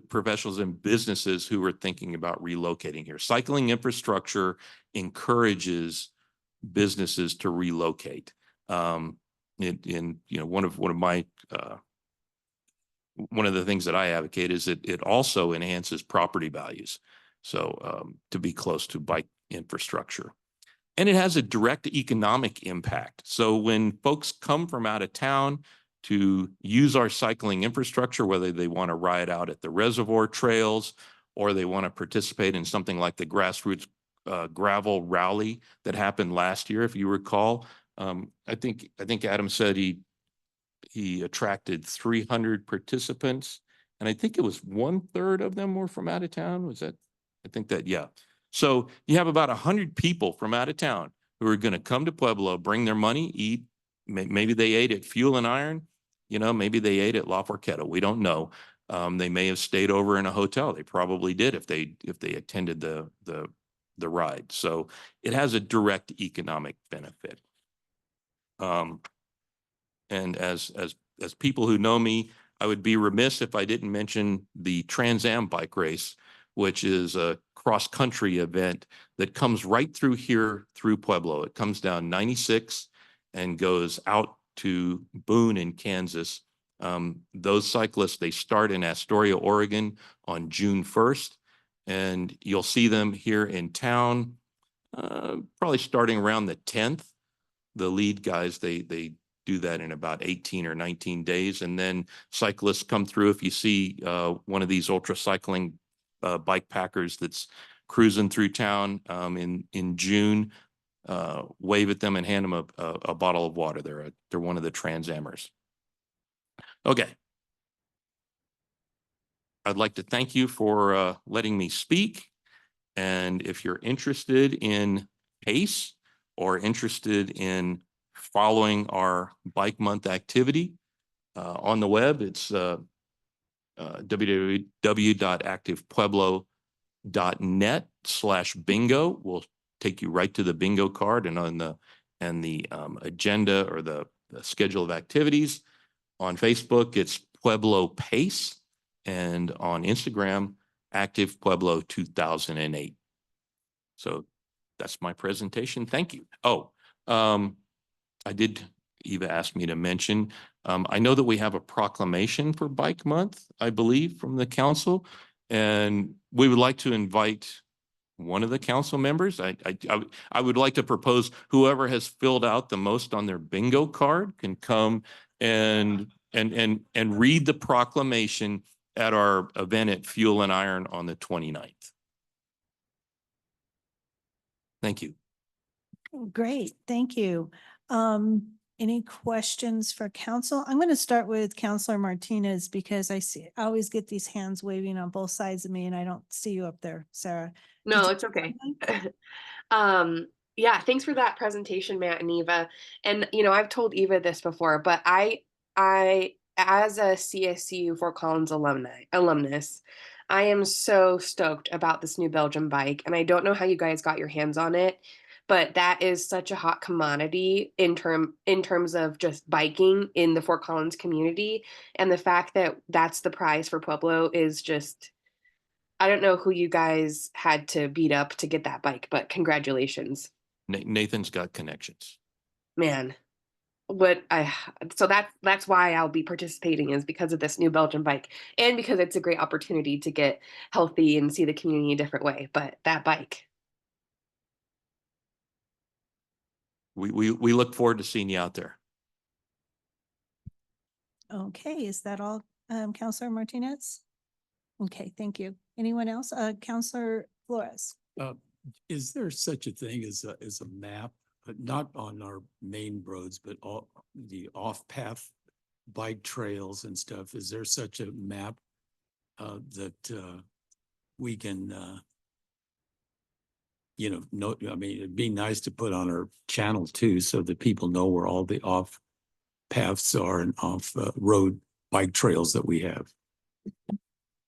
professionals and businesses who are thinking about relocating here. Cycling infrastructure encourages businesses to relocate. One of the things that I advocate is it also enhances property values. So to be close to bike infrastructure. And it has a direct economic impact. So when folks come from out of town to use our cycling infrastructure, whether they want to ride out at the reservoir trails or they want to participate in something like the grassroots gravel rally that happened last year, if you recall, I think Adam said he attracted 300 participants, and I think it was 1/3 of them were from out of town. Was that? I think that, yeah. So you have about 100 people from out of town who are going to come to Pueblo, bring their money, eat. Maybe they ate at Fuel and Iron. Maybe they ate at La Forqueta. We don't know. They may have stayed over in a hotel. They probably did if they attended the ride. So it has a direct economic benefit. And as people who know me, I would be remiss if I didn't mention the Trans Am bike race, which is a cross-country event that comes right through here, through Pueblo. It comes down 96 and goes out to Boone in Kansas. Those cyclists, they start in Astoria, Oregon on June 1st, and you'll see them here in town, probably starting around the 10th. The lead guys, they do that in about 18 or 19 days. And then cyclists come through. If you see one of these ultra cycling bike packers that's cruising through town in June, wave at them and hand them a bottle of water. They're one of the Trans Amers. Okay. I'd like to thank you for letting me speak. And if you're interested in PACE or interested in following our Bike Month activity on the web, it's www.activepueblo.net/bingo. We'll take you right to the bingo card and on the agenda or the schedule of activities. On Facebook, it's Pueblo PACE, and on Instagram, Active Pueblo 2008. So that's my presentation. Thank you. Eva asked me to mention, I know that we have a proclamation for Bike Month, I believe, from the council, and we would like to invite one of the council members. I would like to propose whoever has filled out the most on their bingo card can come and read the proclamation at our event at Fuel and Iron on the 29th. Thank you. Great, thank you. Any questions for council? I'm going to start with Counselor Martinez because I always get these hands waving on both sides of me and I don't see you up there, Sarah. Did No, you it's have okay. something? Yeah, thanks for that presentation, Matt and Eva. And I've told Eva this before, but I as a CSU Fort Collins alumnus, I am so stoked about this new Belgium bike. And I don't know how you guys got your hands on it, but that is such a hot commodity in terms of just biking in the Fort Collins community. And the fact that that's the prize for Pueblo is just, I don't know who you guys had to beat up to get that bike, but congratulations. Nathan's got connections. Man. So that's why I'll be participating, is because of this new Belgian bike and because it's a great opportunity to get healthy and see the community a different way. But that bike. We look forward to seeing you out there. Okay, is that all, Counselor Martinez? Okay, thank you. Anyone else? Counselor Flores? Is there such a thing as a map, but not on our main roads, but all the off-path bike trails and stuff? Is there such a map that we can know, I mean, it'd be nice to put on our channel too, so that people know where all the off paths are and off road bike trails that we have.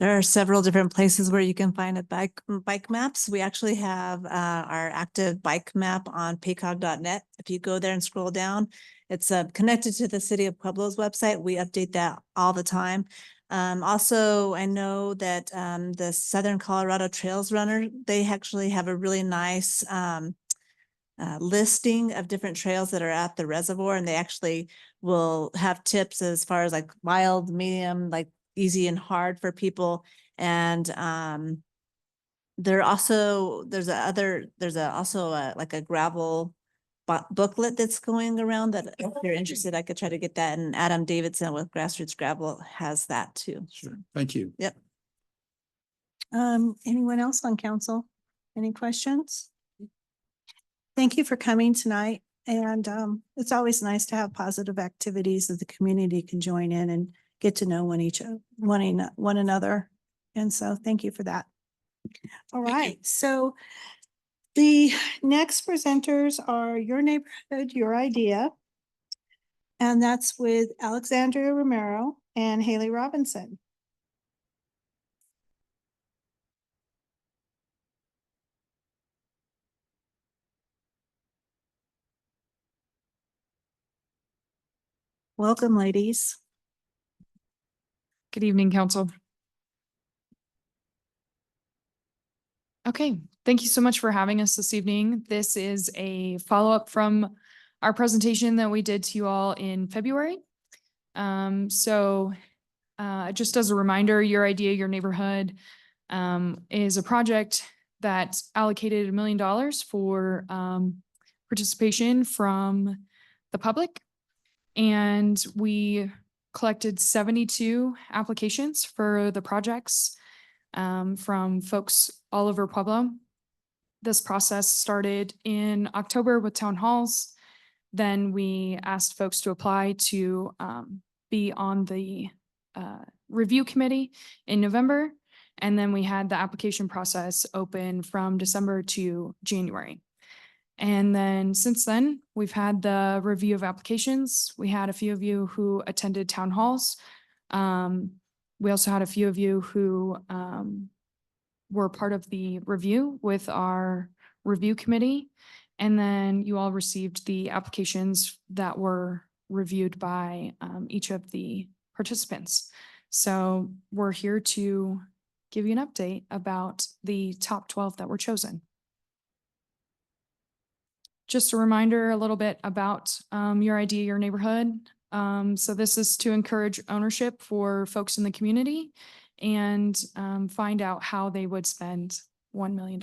There are several different places where you can find a bike maps. We actually have our active bike map on paycog.net. If you go there and scroll down, it's connected to the City of Pueblo's website. We update that all the time. Also, I know that the Southern Colorado Trails Runner, they actually have a really nice listing of different trails that are at the reservoir, and they actually will have tips as far as like mild, medium, like easy and hard for people. And there's also like a gravel booklet that's going around that if you're interested, I could try to get that. And Adam Davidson with Grassroots Gravel has that too. Sure. Thank you. Yep. Anyone else on council? Any questions? Thank you for coming tonight. And it's always nice to have positive activities that the community can join in and get to know one another. And so thank you for that. All right. So the next presenters are Your Neighborhood, Your Idea. And that's with Alexandria Romero and Haley Robinson. Welcome, ladies. Good evening, Council. Okay, thank you so much for having us this evening. This is a follow-up from our presentation that we did to you all in February. Just as a reminder, Your Idea, Your Neighborhood is a project that allocated $1 million for participation from the public. And we collected 72 applications for the projects from folks all over Pueblo. This process started in October with town halls. Then we asked folks to apply to be on the review committee in November. And then we had the application process open from December to January. And then since then, we've had the review of applications. We had a few of you who attended town halls. We also had a few of you who were part of the review with our review committee. And then you all received the applications that were reviewed by each of the participants. So we're here to give you an update about the top 12 that were chosen. Just a reminder a little bit about Your Idea, Your Neighborhood. So this is to encourage ownership for folks in the community and find out how they would spend $1 million.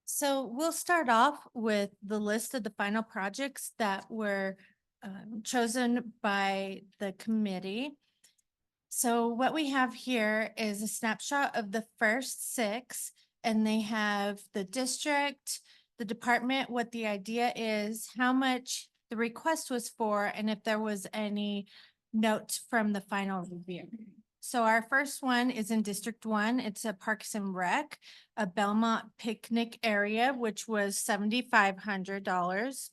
So we'll start off with the list of the final projects that were chosen by the committee. So what we have here is a snapshot of the first 6, and they have the district, the department, what the idea is, how much the request was for, and if there was any notes from the final review. So our first one is in District 1. It's a Parks and Rec, a Belmont picnic area, which was $7,500.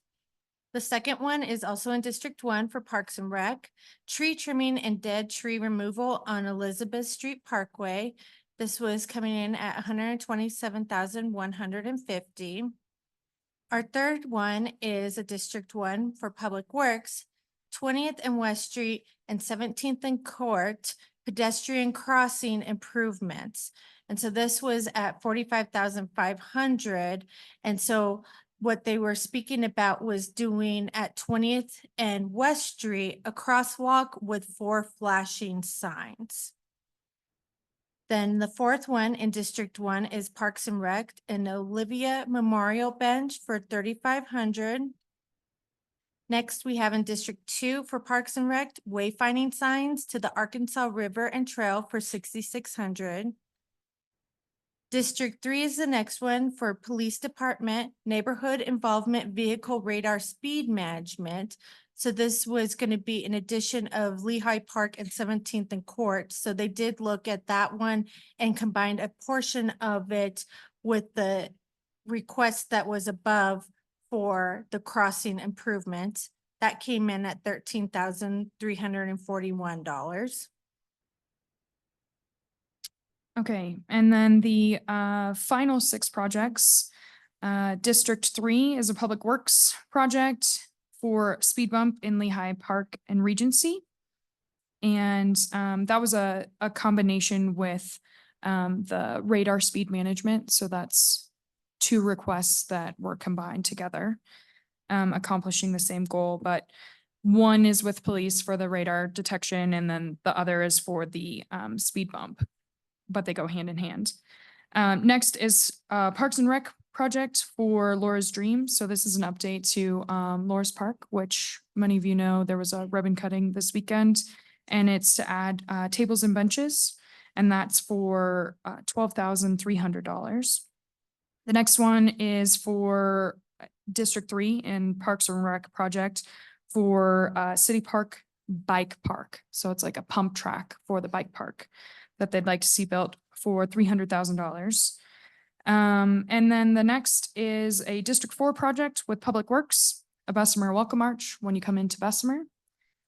The second one is also in District 1 for Parks and Rec, tree trimming and dead tree removal on Elizabeth Street Parkway. This was coming in at $127,150. Our third one is a District 1 for Public Works, 20th and West Street and 17th and Court pedestrian crossing improvements. And so this was at $45,500. And so what they were speaking about was doing at 20th and West Street, a crosswalk with 4 flashing signs. Then the fourth one in District 1 is Parks and Rec, an Olivia Memorial Bench for $3,500. Next, we have in District 2 for Parks and Rec, wayfinding signs to the Arkansas River and Trail for $6,600. District 3 is the next one for Police Department, Neighborhood Involvement Vehicle Radar Speed Management. So this was going to be in addition of Lehigh Park and 17th and Court. So they did look at that one and combined a portion of it with the request that was above for the crossing improvements. That came in at $13,341. Okay, and then the final 6 projects. District 3 is a public works project for speed bump in Lehigh Park and Regency. And that was a combination with the radar speed management. So that's 2 requests that were combined together, accomplishing the same goal. But one is with police for the radar detection, and then the other is for the speed bump, but they go hand in hand. Next is Parks and Rec project for Laura's Dream. So this is an update to Laura's Park, which many of you know there was a ribbon cutting this weekend, and it's to add tables and benches, and that's for $12,300. The next one is for District 3 in Parks and Rec project for City Park Bike Park. So it's like a pump track for the bike park that they'd like to see built for $300,000. And then the next is a District 4 project with Public Works, a Bessemer Welcome March when you come into Bessemer,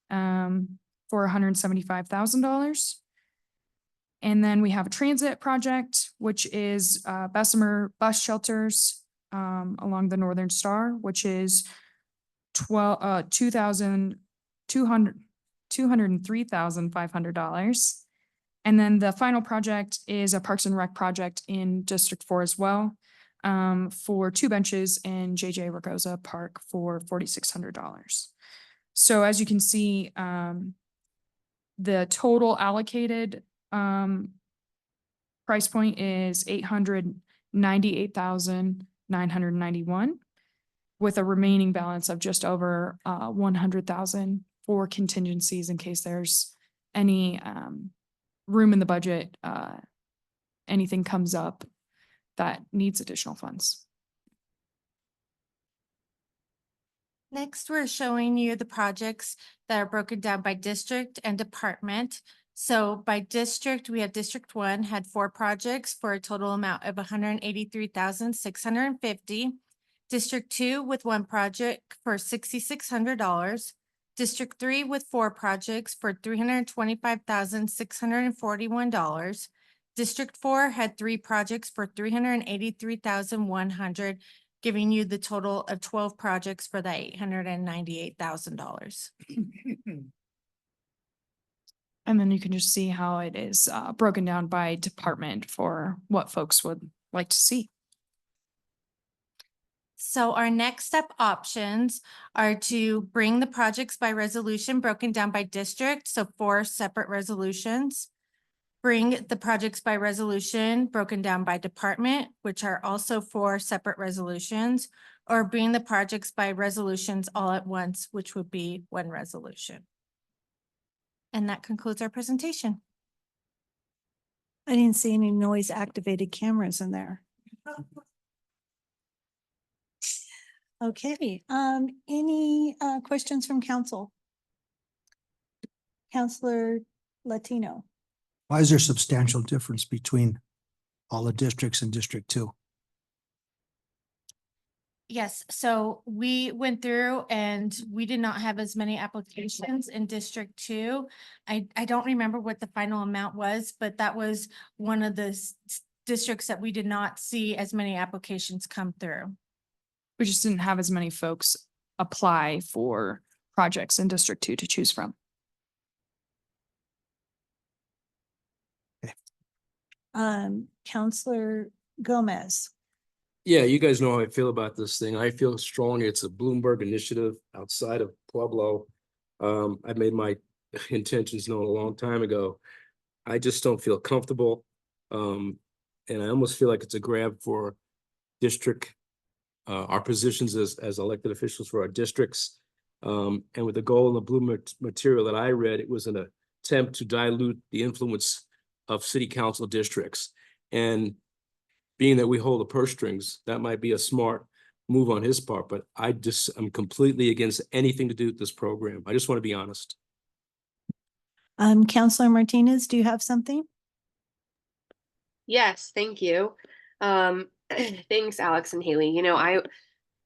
for $175,000. And then we have a transit project, which is Bessemer bus shelters along the Northern Star, which is $203,500. And then the final project is a Parks and Rec project in District 4 as well, for 2 benches in JJ Ragosa Park for $4,600. So as you can see, the total allocated price point is $898,991, with a remaining balance of just over $100,000 for contingencies in case there's any room in the budget, anything comes up that needs additional funds. Next, we're showing you the projects that are broken down by district and department. So by district, we have District 1 had 4 projects for a total amount of $183,650. District 2 with 1 project for $6,600. District 3 with 4 projects for $325,641. District 4 had 3 projects for $383,100, giving you the total of 12 projects for the $898,000. And then you can just see how it is broken down by department for what folks would like to see. So our next step options are to bring the projects by resolution broken down by district, so 4 separate resolutions. Bring the projects by resolution broken down by department, which are also 4 separate resolutions, or bring the projects by resolutions all at once, which would be 1 resolution. And that concludes our presentation. I didn't see any noise activated cameras in there. Okay, any questions from council? Counselor Latino. Why is there substantial difference between all the districts in District 2? Yes, so we went through and we did not have as many applications in District 2. I don't remember what the final amount was, but that was one of the districts that we did not see as many applications come through. We just didn't have as many folks apply for projects in District 2 to choose from. Counselor Gomez. Yeah, you guys know how I feel about this thing. I feel strong. It's a Bloomberg initiative outside of Pueblo. I made my intentions known a long time ago. I just don't feel comfortable. And I almost feel like it's a grab for district, our positions as elected officials for our districts. And with the goal in the blue material that I read, it was an attempt to dilute the influence of city council districts. And being that we hold the purse strings, that might be a smart move on his part, but I'm completely against anything to do with this program. I just want to be honest. Counselor Martinez, do you have something? Yes, thank you. Thanks, Alex and Haley. You know,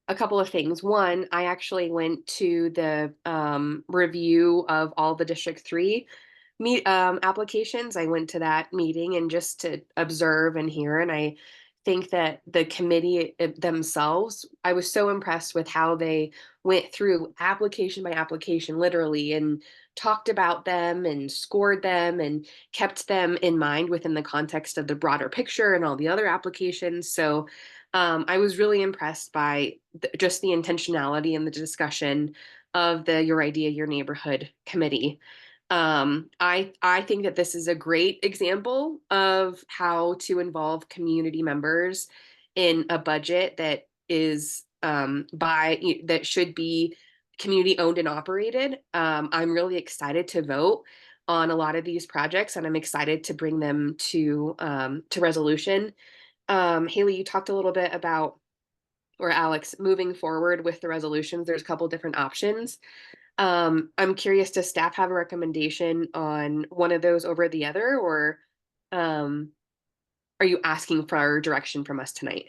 a couple of things. One, I actually went to the review of all the District 3 applications. I went to that meeting and just to observe and hear, and I think that the committee themselves, I was so impressed with how they went through application by application, literally, and talked about them and scored them and kept them in mind within the context of the broader picture and all the other applications. So I was really impressed by just the intentionality and the discussion of the Your Idea, Your Neighborhood committee. I think that this is a great example of how to involve community members in a budget that is that should be community owned and operated. I'm really excited to vote on a lot of these projects, and I'm excited to bring them to resolution. Haley, you talked a little bit about, or Alex, moving forward with the resolutions. There's a couple different options. I'm curious, does staff have a recommendation on one of those over the other, or are you asking for direction from us tonight?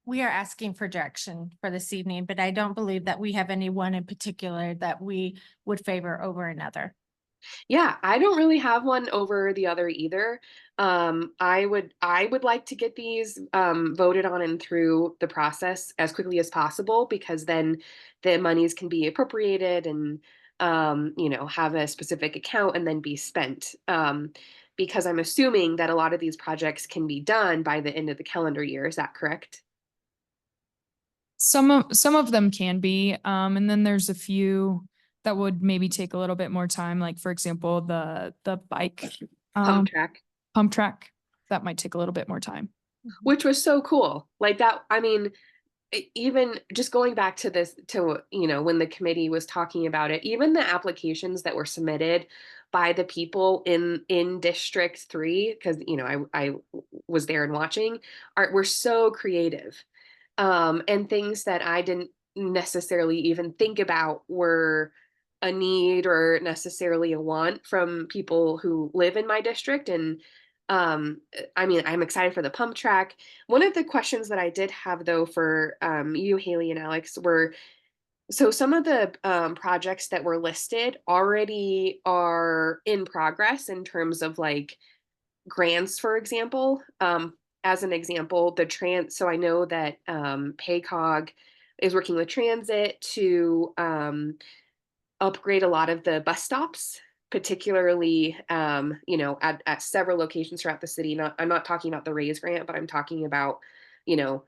We are asking for direction for this evening, but I don't believe that we have any one in particular that we would favor over another. Yeah, I don't really have one over the other either. I would like to get these voted on and through the process as quickly as possible, because then the monies can be appropriated and you know, have a specific account and then be spent. Because I'm assuming that a lot of these projects can be done by the end of the calendar year. Is that correct? Some of them can be, and then there's a few that would maybe take a little bit more time. Like, for example, the bike Pump track. pump track, that might take a little bit more time. Which was so cool. Like that, I mean, even just going back to this, to, you know, when the committee was talking about it, even the applications that were submitted by the people in District 3, because, you know, I was there and watching, were so creative. And things that I didn't necessarily even think about were a need or necessarily a want from people who live in my district. And I mean, I'm excited for the pump track. One of the questions that I did have, though, for you, Haley and Alex, were, so some of the projects that were listed already are in progress in terms of like grants, for example. As an example, so I know that PACOG is working with transit to upgrade a lot of the bus stops, particularly, you know, at several locations throughout the city. I'm not talking about the RAISE grant, but I'm talking about, you know,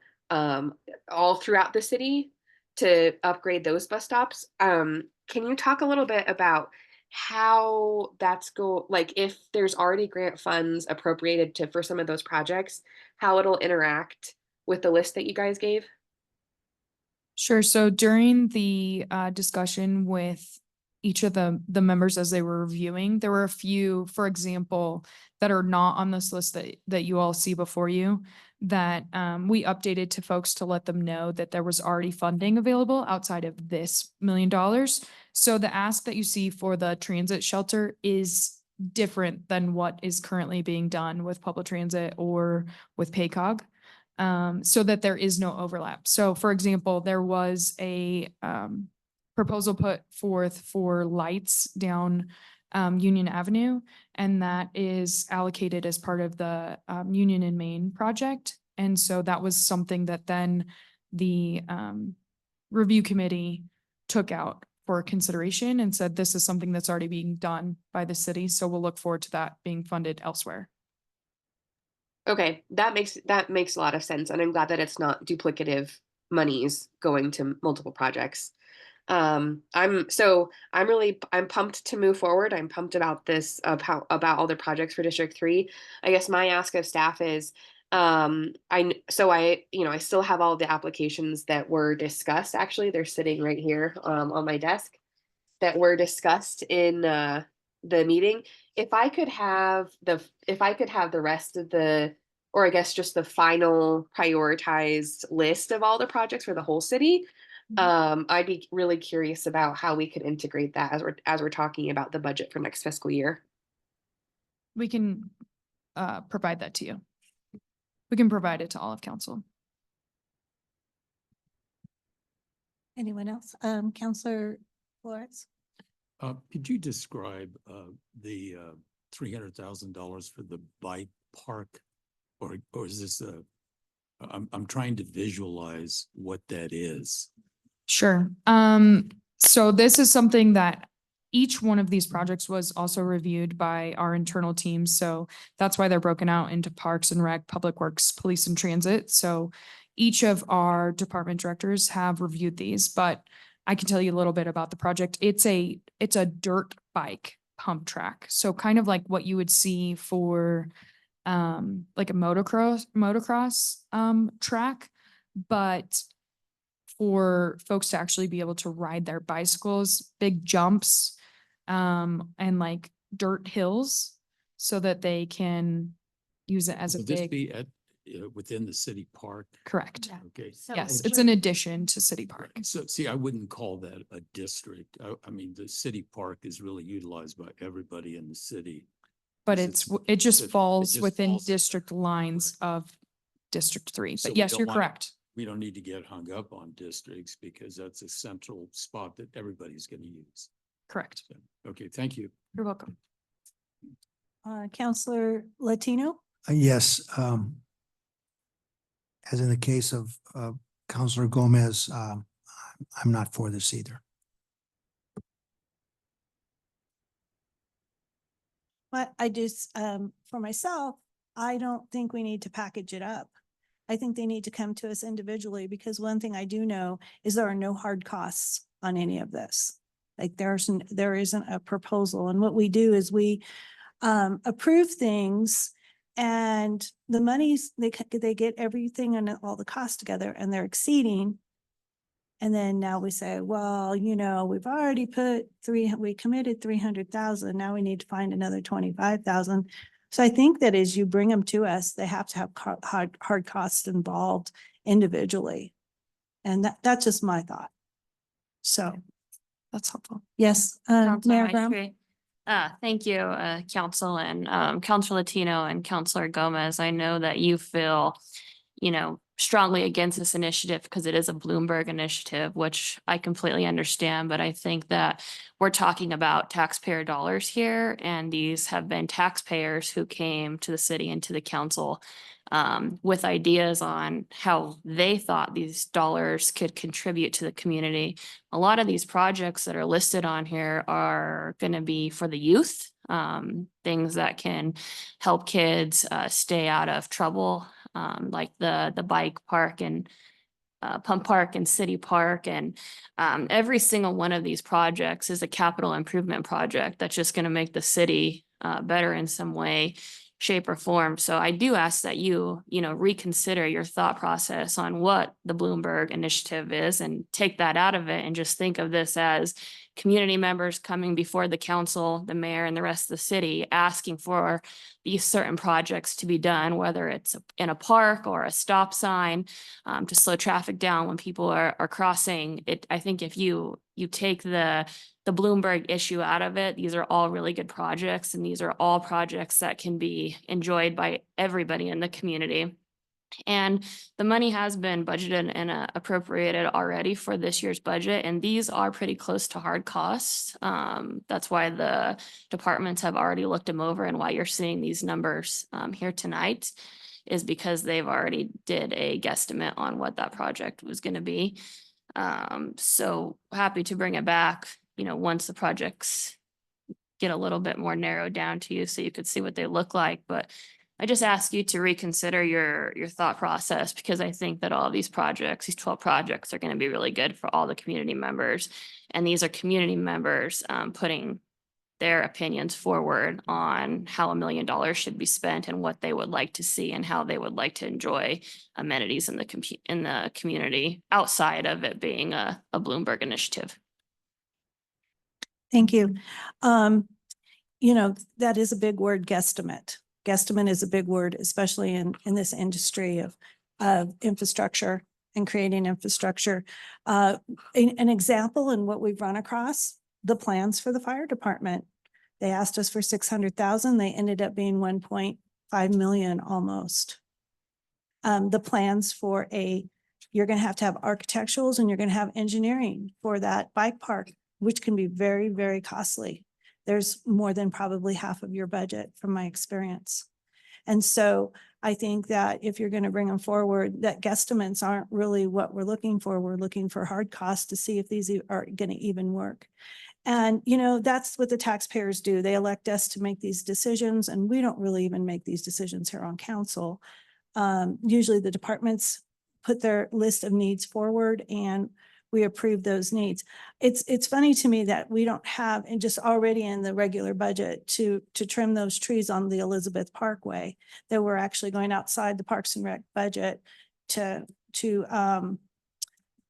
all throughout the city to upgrade those bus stops. Can you talk a little bit about how that's like if there's already grant funds appropriated for some of those projects, how it'll interact with the list that you guys gave? Sure. So during the discussion with each of the members as they were reviewing. There were a few, for example, that are not on this list that you all see before you that we updated to folks to let them know that there was already funding available outside of this $1 million. So the ask that you see for the transit shelter is different than what is currently being done with public transit or with PayCog, so that there is no overlap. So for example, there was a proposal put forth for lights down Union Avenue, and that is allocated as part of the Union and Main project. And so that was something that then the review committee took out for consideration and said, this is something that's already being done by the city. So we'll look forward to that being funded elsewhere. Okay, that makes a lot of sense, and I'm glad that it's not duplicative monies going to multiple projects. I'm pumped to move forward. I'm pumped about this, about all the projects for District 3. I guess my ask of staff is, I still have all the applications that were discussed. Actually, they're sitting right here on my desk that were discussed in the meeting. If I could have the rest of the, or I guess just the final prioritized list of all the projects for the whole city, I'd be really curious about how we could integrate that as we're talking about the budget for next fiscal year. We can provide that to you. We can provide it to all of council. Anyone else? Counselor Flores? Could you describe the $300,000 for the bike park? Or is this I'm trying to visualize what that is. Sure. So this is something that each one of these projects was also reviewed by our internal teams. So that's why they're broken out into Parks and Rec, Public Works, Police and Transit. So each of our department directors have reviewed these, but I can tell you a little bit about the project. It's a dirt bike pump track. So kind of like what you would see for like a motocross track, but for folks to actually be able to ride their bicycles, big jumps, and like dirt hills so that they can use it as a Will this big. be at within the city park? Correct. Okay. Yes, it's an addition to City Park. So see, I wouldn't call that a district. I mean, the city park is really utilized by everybody in the city. But Is it just it falls just within falls- district lines of District 3. So But we yes, don't you're want- correct. We don't need to get hung up on districts because that's a central spot that everybody's going to use. Correct. So, okay, thank you. You're welcome. Counselor Latino? Yes, as in the case of Counselor Gomez, I'm not for this either. But I just, for myself, I don't think we need to package it up. I think they need to come to us individually, because one thing I do know is there are no hard costs on any of this. Like there isn't a proposal. And what we do is we approve things, and the monies, they get everything and all the costs together, and they're exceeding. And then now we say, well, we've already we committed 300,000. Now we need to find another 25,000. So I think that as you bring them to us, they have to have hard costs involved individually. And that's just my thought. So That's helpful. yes, Counselor Mayor Brown. Maestri. Thank you, Council and Counselor Latino and Counselor Gomez. I know that you feel, strongly against this initiative because it is a Bloomberg initiative, which I completely understand. But I think that we're talking about taxpayer dollars here, and these have been taxpayers who came to the city and to the council with ideas on how they thought these dollars could contribute to the community. A lot of these projects that are listed on here are going to be for the youth, things that can help kids stay out of trouble, like the bike park and Pump Park and City Park. And every single one of these projects is a capital improvement project that's just going to make the city better in some way, shape or form. So I do ask that you reconsider your thought process on what the Bloomberg initiative is and take that out of it and just think of this as community members coming before the council, the mayor and the rest of the city asking for these certain projects to be done, whether it's in a park or a stop sign, to slow traffic down when people are crossing it. I think if you take the Bloomberg issue out of it, these are all really good projects, and these are all projects that can be enjoyed by everybody in the community. And the money has been budgeted and appropriated already for this year's budget, and these are pretty close to hard costs. That's why the departments have already looked them over, and why you're seeing these numbers here tonight is because they've already did a guesstimate on what that project was going to be. So happy to bring it back, once the projects get a little bit more narrowed down to you so you could see what they look like. But I just ask you to reconsider your thought process, because I think that all these projects, these 12 projects, are going to be really good for all the community members. And these are community members putting their opinions forward on how $1 million should be spent and what they would like to see and how they would like to enjoy amenities in the community outside of it being a Bloomberg initiative. Thank you. That is a big word, guesstimate. Guesstimate is a big word, especially in this industry of infrastructure and creating infrastructure. An example in what we've run across, the plans for the fire department. They asked us for 600,000. They ended up being 1.5 million almost. The plans for you're going to have architecturals and you're going to have engineering for that bike park, which can be very, very costly. There's more than probably half of your budget from my experience. And so I think that if you're going to bring them forward, that guesstimates aren't really what we're looking for. We're looking for hard costs to see if these are going to even work. And, that's what the taxpayers do. They elect us to make these decisions, and we don't really even make these decisions here on council. Usually the departments put their list of needs forward and we approve those needs. It's funny to me that we don't have, and just already in the regular budget to trim those trees on the Elizabeth Parkway, that we're actually going outside the Parks and Rec budget to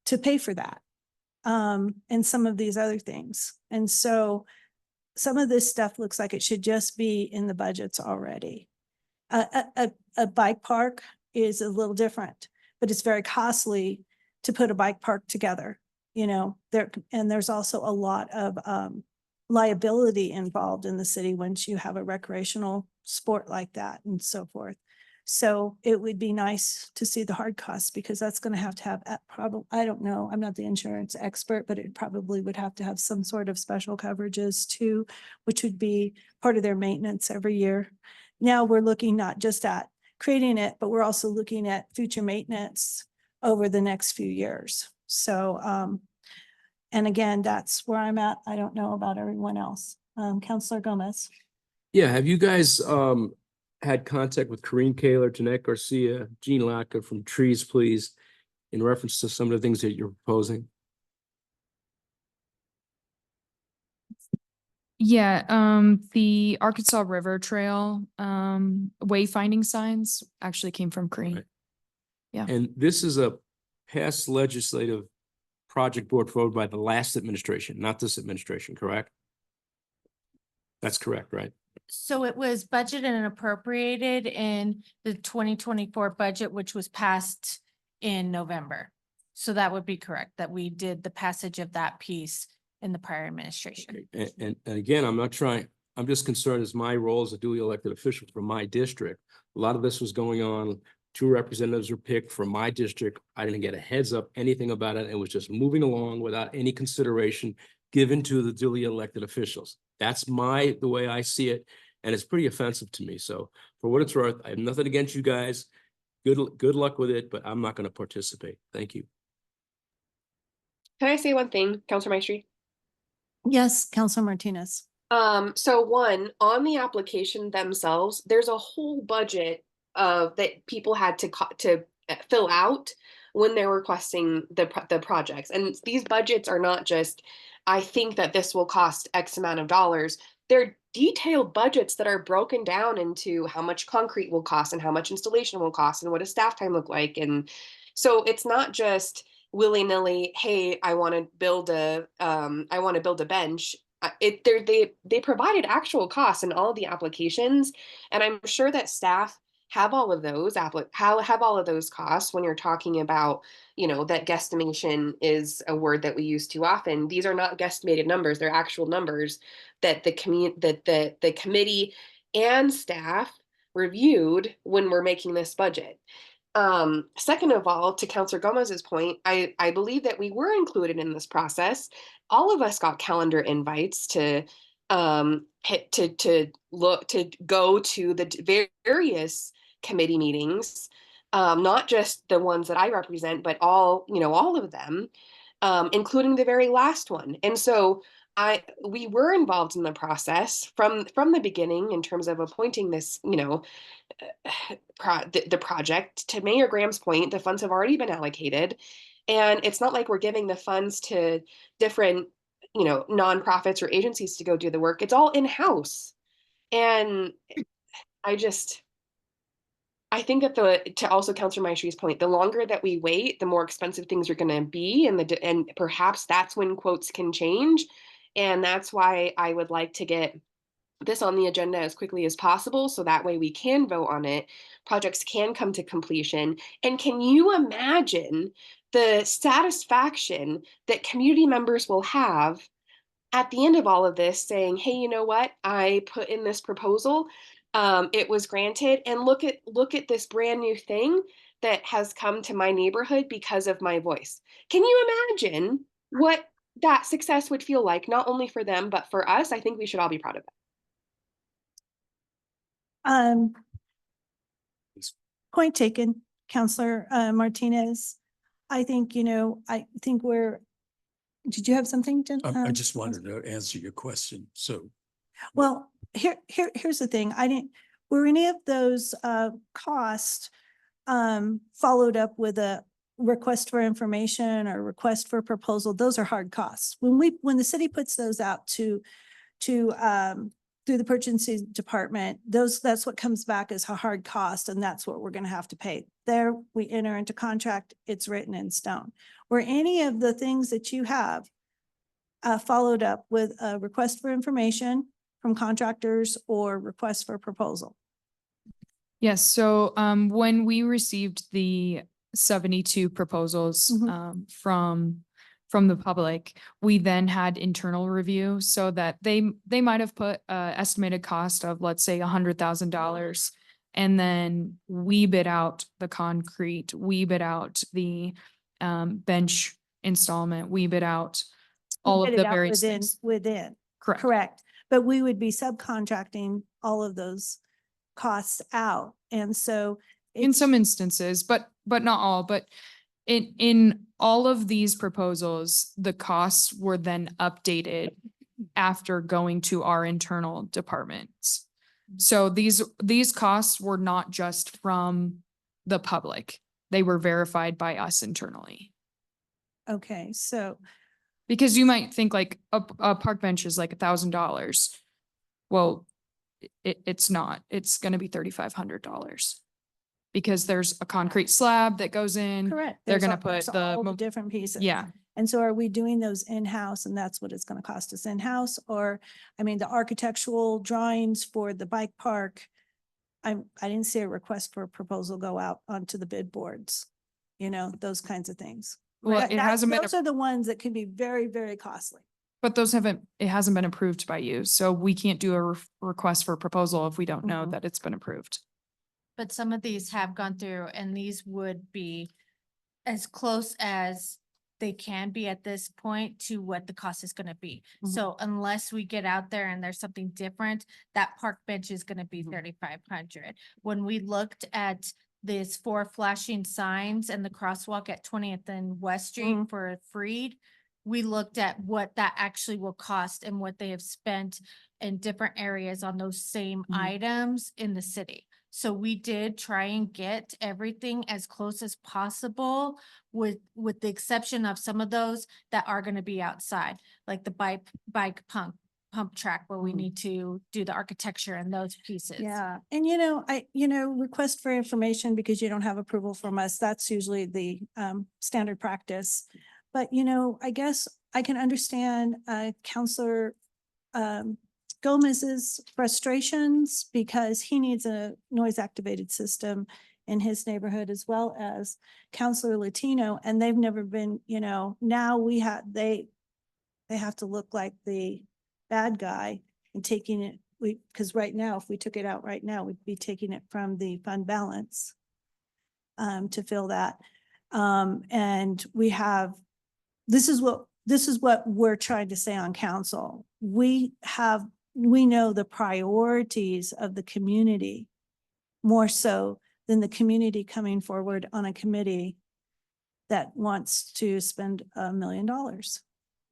pay for that. And some of these other things. And so some of this stuff looks like it should just be in the budgets already. A bike park is a little different, but it's very costly to put a bike park together, there's also a lot of liability involved in the city once you have a recreational sport like that and so forth. So it would be nice to see the hard costs, because that's going to have probably, I don't know, I'm not the insurance expert, but it probably would have to have some sort of special coverages too, which would be part of their maintenance every year. Now we're looking not just at creating it, but we're also looking at future maintenance over the next few years. So, and again, that's where I'm at. I don't know about everyone else. Councilor Gomez. Yeah, have you guys had contact with Corinne Kaler, Jeanette Garcia, Jean Lacka from Trees Please in reference to some of the things that you're proposing? Yeah, the Arkansas River Trail wayfinding signs actually came from Corinne. Right. Yeah. And this is a past legislative project brought forward by the last administration, not this administration, correct? That's correct, right? So it was budgeted and appropriated in the 2024 budget, which was passed in November. So that would be correct, that we did the passage of that piece in the prior administration. Okay. And again, I'm just concerned as my role as a duly elected official for my district. A lot of this was going on. 2 representatives were picked from my district. I didn't get a heads up, anything about it. It was just moving along without any consideration given to the duly elected officials. That's the way I see it. And it's pretty offensive to me. So for what it's worth, I have nothing against you guys. Good luck with it, but I'm not going to participate. Thank you. Can I say one thing, Councilor Maestri? Yes, Councilor Martinez. So one, on the application themselves, there's a whole budget that people had to fill out when they're requesting the projects. And these budgets are not just, I think that this will cost X amount of dollars. They're detailed budgets that are broken down into how much concrete will cost and how much installation will cost and what does staff time look like. And so it's not just, willy-nilly, hey, I want to build a bench. They provided actual costs in all the applications, and I'm sure that staff have all of those have all of those costs when you're talking about, that guesstimation is a word that we use too often. These are not guesstimated numbers, they're actual numbers that the committee and staff reviewed when we're making this budget. Second of all, to Councilor Gomez's point, I believe that we were included in this process. All of us got calendar invites to go to the various committee meetings, not just the ones that I represent, but all of them, including the very last one. And so we were involved in the process from the beginning in terms of appointing this, the project. To Mayor Graham's point, the funds have already been allocated, and it's not like we're giving the funds to different, nonprofits or agencies to go do the work. It's all in-house. And I think that to also Councilor Maestri's point, the longer that we wait, the more expensive things are going to be, and perhaps that's when quotes can change. And that's why I would like to get this on the agenda as quickly as possible, so that way we can vote on it, projects can come to completion. And can you imagine the satisfaction that community members will have at the end of all of this, saying, hey, you know what, I put in this proposal, it was granted, and look at this brand new thing that has come to my neighborhood because of my voice. Can you imagine what that success would feel like, not only for them, but for us? I think we should all be proud of that. Point taken, Counselor Martinez. I think, did you have something to? I just wanted to answer your question. So Well, here's the thing. Were any of those costs followed up with a request for information or request for proposal? Those are hard costs. When the city puts those out to through the purchasing department, that's what comes back as a hard cost, and that's what we're going to have to pay. There, we enter into contract, it's written in stone. Were any of the things that you have followed up with a request for information from contractors or request for proposal? Yes, so when we received the 72 proposals from the public, we then had internal review, so that they might have put estimated cost of, let's say, $100,000, and then we bid out the concrete, we bid out the bench installment, we bid out all of Bid the it out various things. Within. Correct. Correct. But we would be subcontracting all of those costs out. And so In some instances, but not all, but in all of these proposals, the costs were then updated after going to our internal departments. So these costs were not just from the public. They were verified by us internally. okay, so Because you might think like a park bench is like $1,000. Well, it's not. It's going to be $3,500 because there's a concrete slab that goes in. correct. They're There's going all- to put there's all the different pieces. yeah. And so are we doing those in-house, and that's what it's going to cost us in-house? Or, the architectural drawings for the bike park, I didn't see a request for a proposal go out onto the bid boards, those kinds of things. Well, That- it that- hasn't been, Those are the ones that can be very, very costly. but it hasn't been approved by you. So we can't do a request for a proposal if we don't know Mhm. that it's been approved. But some of these have gone through, and these would be as close as they can be at this point to what the cost is gonna be. Mhm. So unless we get out there and there's something different, that park bench is gonna be Mhm. 3,500. When we looked at these 4 flashing signs and the crosswalk at 20th and West Street Mhm. for Freed, we looked at what that actually will cost and what they have spent in different areas on those same Mhm. items in the city. So we did try and get everything as close as possible, with the exception of some of those that are gonna be outside, like the bike pump track where we Mm. need to do the architecture and those pieces. Yeah, and request for information because you don't have approval from us, that's usually the standard practice. But I guess I can understand Counselor Gomez's frustrations because he needs a noise activated system in his neighborhood as well as Counselor Latino, and they've never been, now they have to look like the bad guy and taking it, because right now, if we took it out right now, we'd be taking it from the fund balance to fill that. And this is what we're trying to say on council. We know the priorities of the community more so than the community coming forward on a committee that wants to spend $1 million.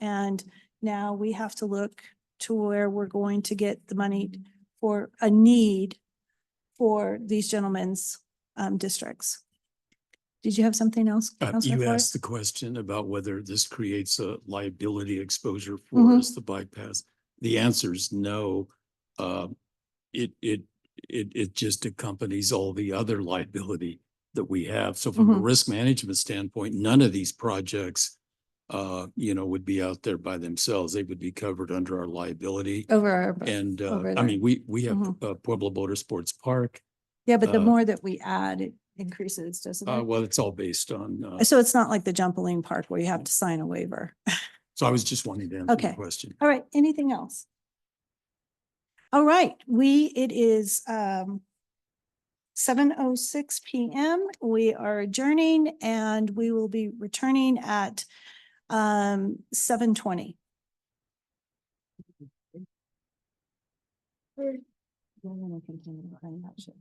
And now we have to look to where we're going to get the money for a need for these gentlemen's districts. Did you have something else? Counselor You Forrest? asked the question about whether this creates a liability exposure for Mhm. us, the bike paths. The answer is no. It just accompanies all the other liability that we have. So from a Mhm. risk management standpoint, none of these projects would be out there by themselves. They would be covered under our liability. Over our. And over I there. mean, we have Mhm. Pueblo Motorsports Park. Yeah, but the uh, more that we add, it increases, doesn't it? Well, it's all based on, So it's not like the Jumpaline Park where you have to sign a waiver. so I was just wanting to answer the Okay. question. All right, anything else? All right, it is 7:06 PM. We are adjourning and we will be returning at 7:20. We're going to continue behind that shit.